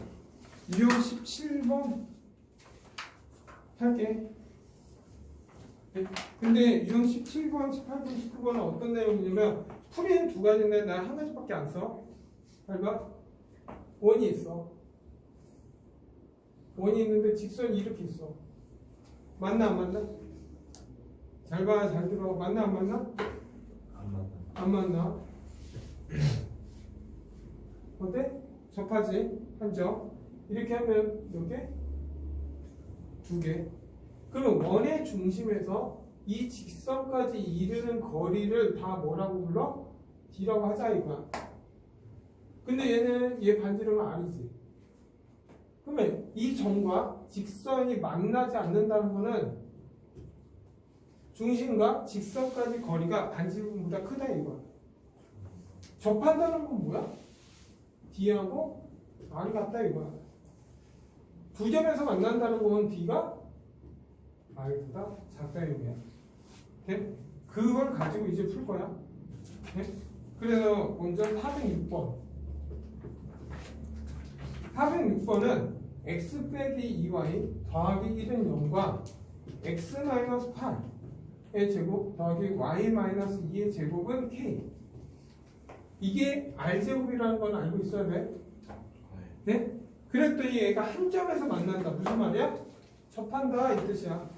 유형 17번 할게. 근데 유형 17번, 18번, 19번은 어떤 내용이냐면 풀이는 두 가지인데 난 한 가지밖에 안 써. 잘 봐. 원이 있어. 원이 있는데 직선이 이렇게 있어. 맞나 안 맞나? 잘 봐, 잘 들어. 맞나 안 맞나? 안 맞다. 안 맞나? 어때? 접하지? 한 점. 이렇게 하면 몇 개? 두 개. 그럼 원의 중심에서 이 직선까지 이르는 거리를 다 뭐라고 불러? D라고 하자 이거야. 근데 얘는 얘 반지름은 R이지. 그러면 이 점과 직선이 만나지 않는다는 거는 중심과 직선까지 거리가 반지름보다 크다 이거야. 접한다는 건 뭐야? D하고 R이 같다 이거야. 두 점에서 만난다는 건 D가 R보다 작다 이거야. 오케이? 그걸 가지고 이제 풀 거야. 오케이? 그래서 먼저 406번. 406번은 x 빼기 2y 더하기 1은 0과 x 마이너스 8의 제곱 더하기 y 마이너스 2의 제곱은 k. 이게 r제곱이라는 건 알고 있어야 돼. 네? 그랬더니 얘가 한 점에서 만난다. 무슨 말이야? 접한다 이 뜻이야.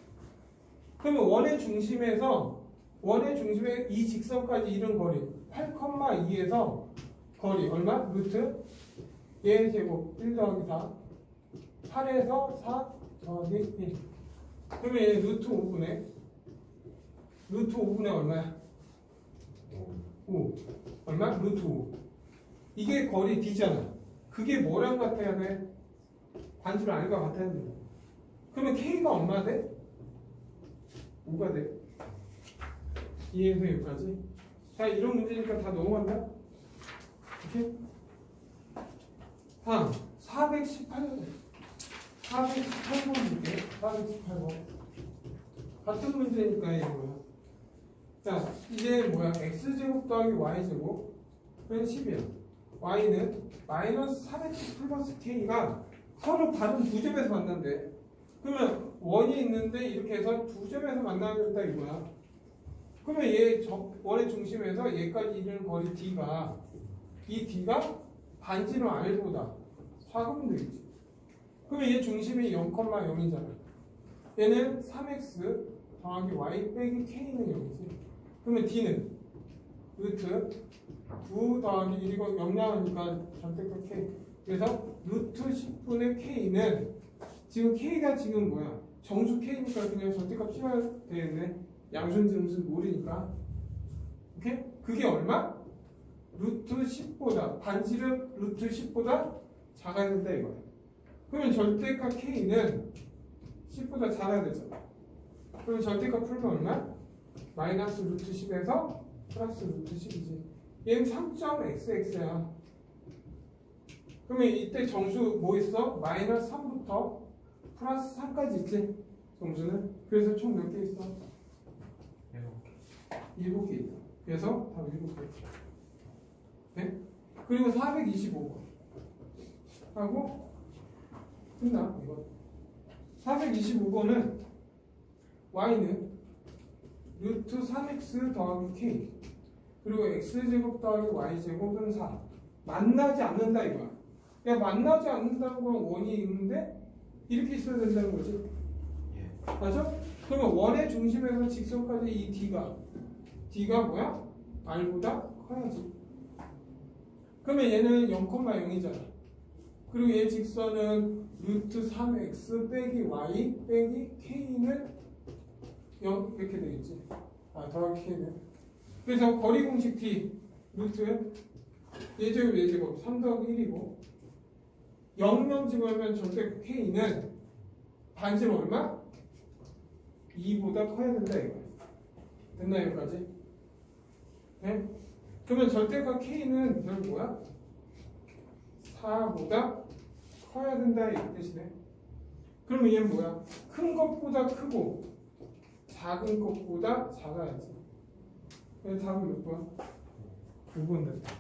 그러면 원의 중심에 이 직선까지 이른 거리 8,2에서 거리 얼마? 루트 얘 제곱 1 더하기 4 8에서 4 더하기 1. 그러면 얘 루트 5분의 얼마야? 5. 얼마? 루트 5. 이게 거리 D잖아. 그게 뭐랑 같아야 돼? 반지름 R과 같아야 돼. 그러면 K가 얼마 돼? 5가 돼. 이해해서 여기까지. 자, 이런 문제니까 다 넘어간다. 오케이? 다음 418번 볼게. 418번 같은 문제니까 이거야. 자, 이제 뭐야? x제곱 더하기 y제곱 그건 10이야. y는 마이너스 410 플러스 k가 서로 다른 두 점에서 만난대. 그러면 원이 있는데 이렇게 해서 두 점에서 만나겠다 이거야. 그러면 얘 원의 중심에서 얘까지 이르는 거리 d가 이 d가 반지름 r보다 작으면 되겠지. 그러면 얘 중심이 0,0이잖아. 얘는 3x 더하기 y 빼기 k는 0이지. 그러면 d는 루트 9 더하기 1이고 영량하니까 절대값 k. 그래서 루트 10분의 k는 지금 k가 지금 뭐야? 정수 k니까 그냥 절대값 씌워야 되는데 양수인지 음수 모르니까. 오케이? 그게 얼마? 루트 10보다 반지름 루트 10보다 작아야 된다 이거야. 그러면 절대값 k는 10보다 작아야 되잖아. 그러면 절대값 풀면 얼마? 마이너스 루트 10에서 플러스 루트 10이지. 얘는 3.xx야. 그러면 이때 정수 뭐 있어? 마이너스 3부터 플러스 3까지 있지? 정수는. 그래서 총 몇 개 있어? 7개 있다. 그래서 답 7개. 네? 그리고 425번 하고 끝나 이거. 425번은 y는 루트 3x 더하기 k 그리고 x제곱 더하기 y제곱은 4 만나지 않는다 이거야. 야 만나지 않는다는 건 원이 있는데 이렇게 있어야 된다는 거지. 맞아? 그러면 원의 중심에서 직선까지 이 D가 뭐야? R보다 커야지. 그러면 얘는 0,0이잖아. 그리고 얘 직선은 루트 3x 빼기 y 빼기 k는 0 이렇게 되겠지. 더하기 k는. 그래서 거리 공식 t 루트 얘제곱 3 더하기 1이고 0명 집어넣으면 절대 k는 반지름 얼마? 2보다 커야 된다 이거. 됐나 여기까지? 네? 그러면 절대값 k는 별 뭐야? 4보다 커야 된다 이 뜻이네. 그러면 얘는 뭐야? 큰 것보다 크고 작은 것보다 작아야지. 그래서 답은 몇 번? 9번 됐다.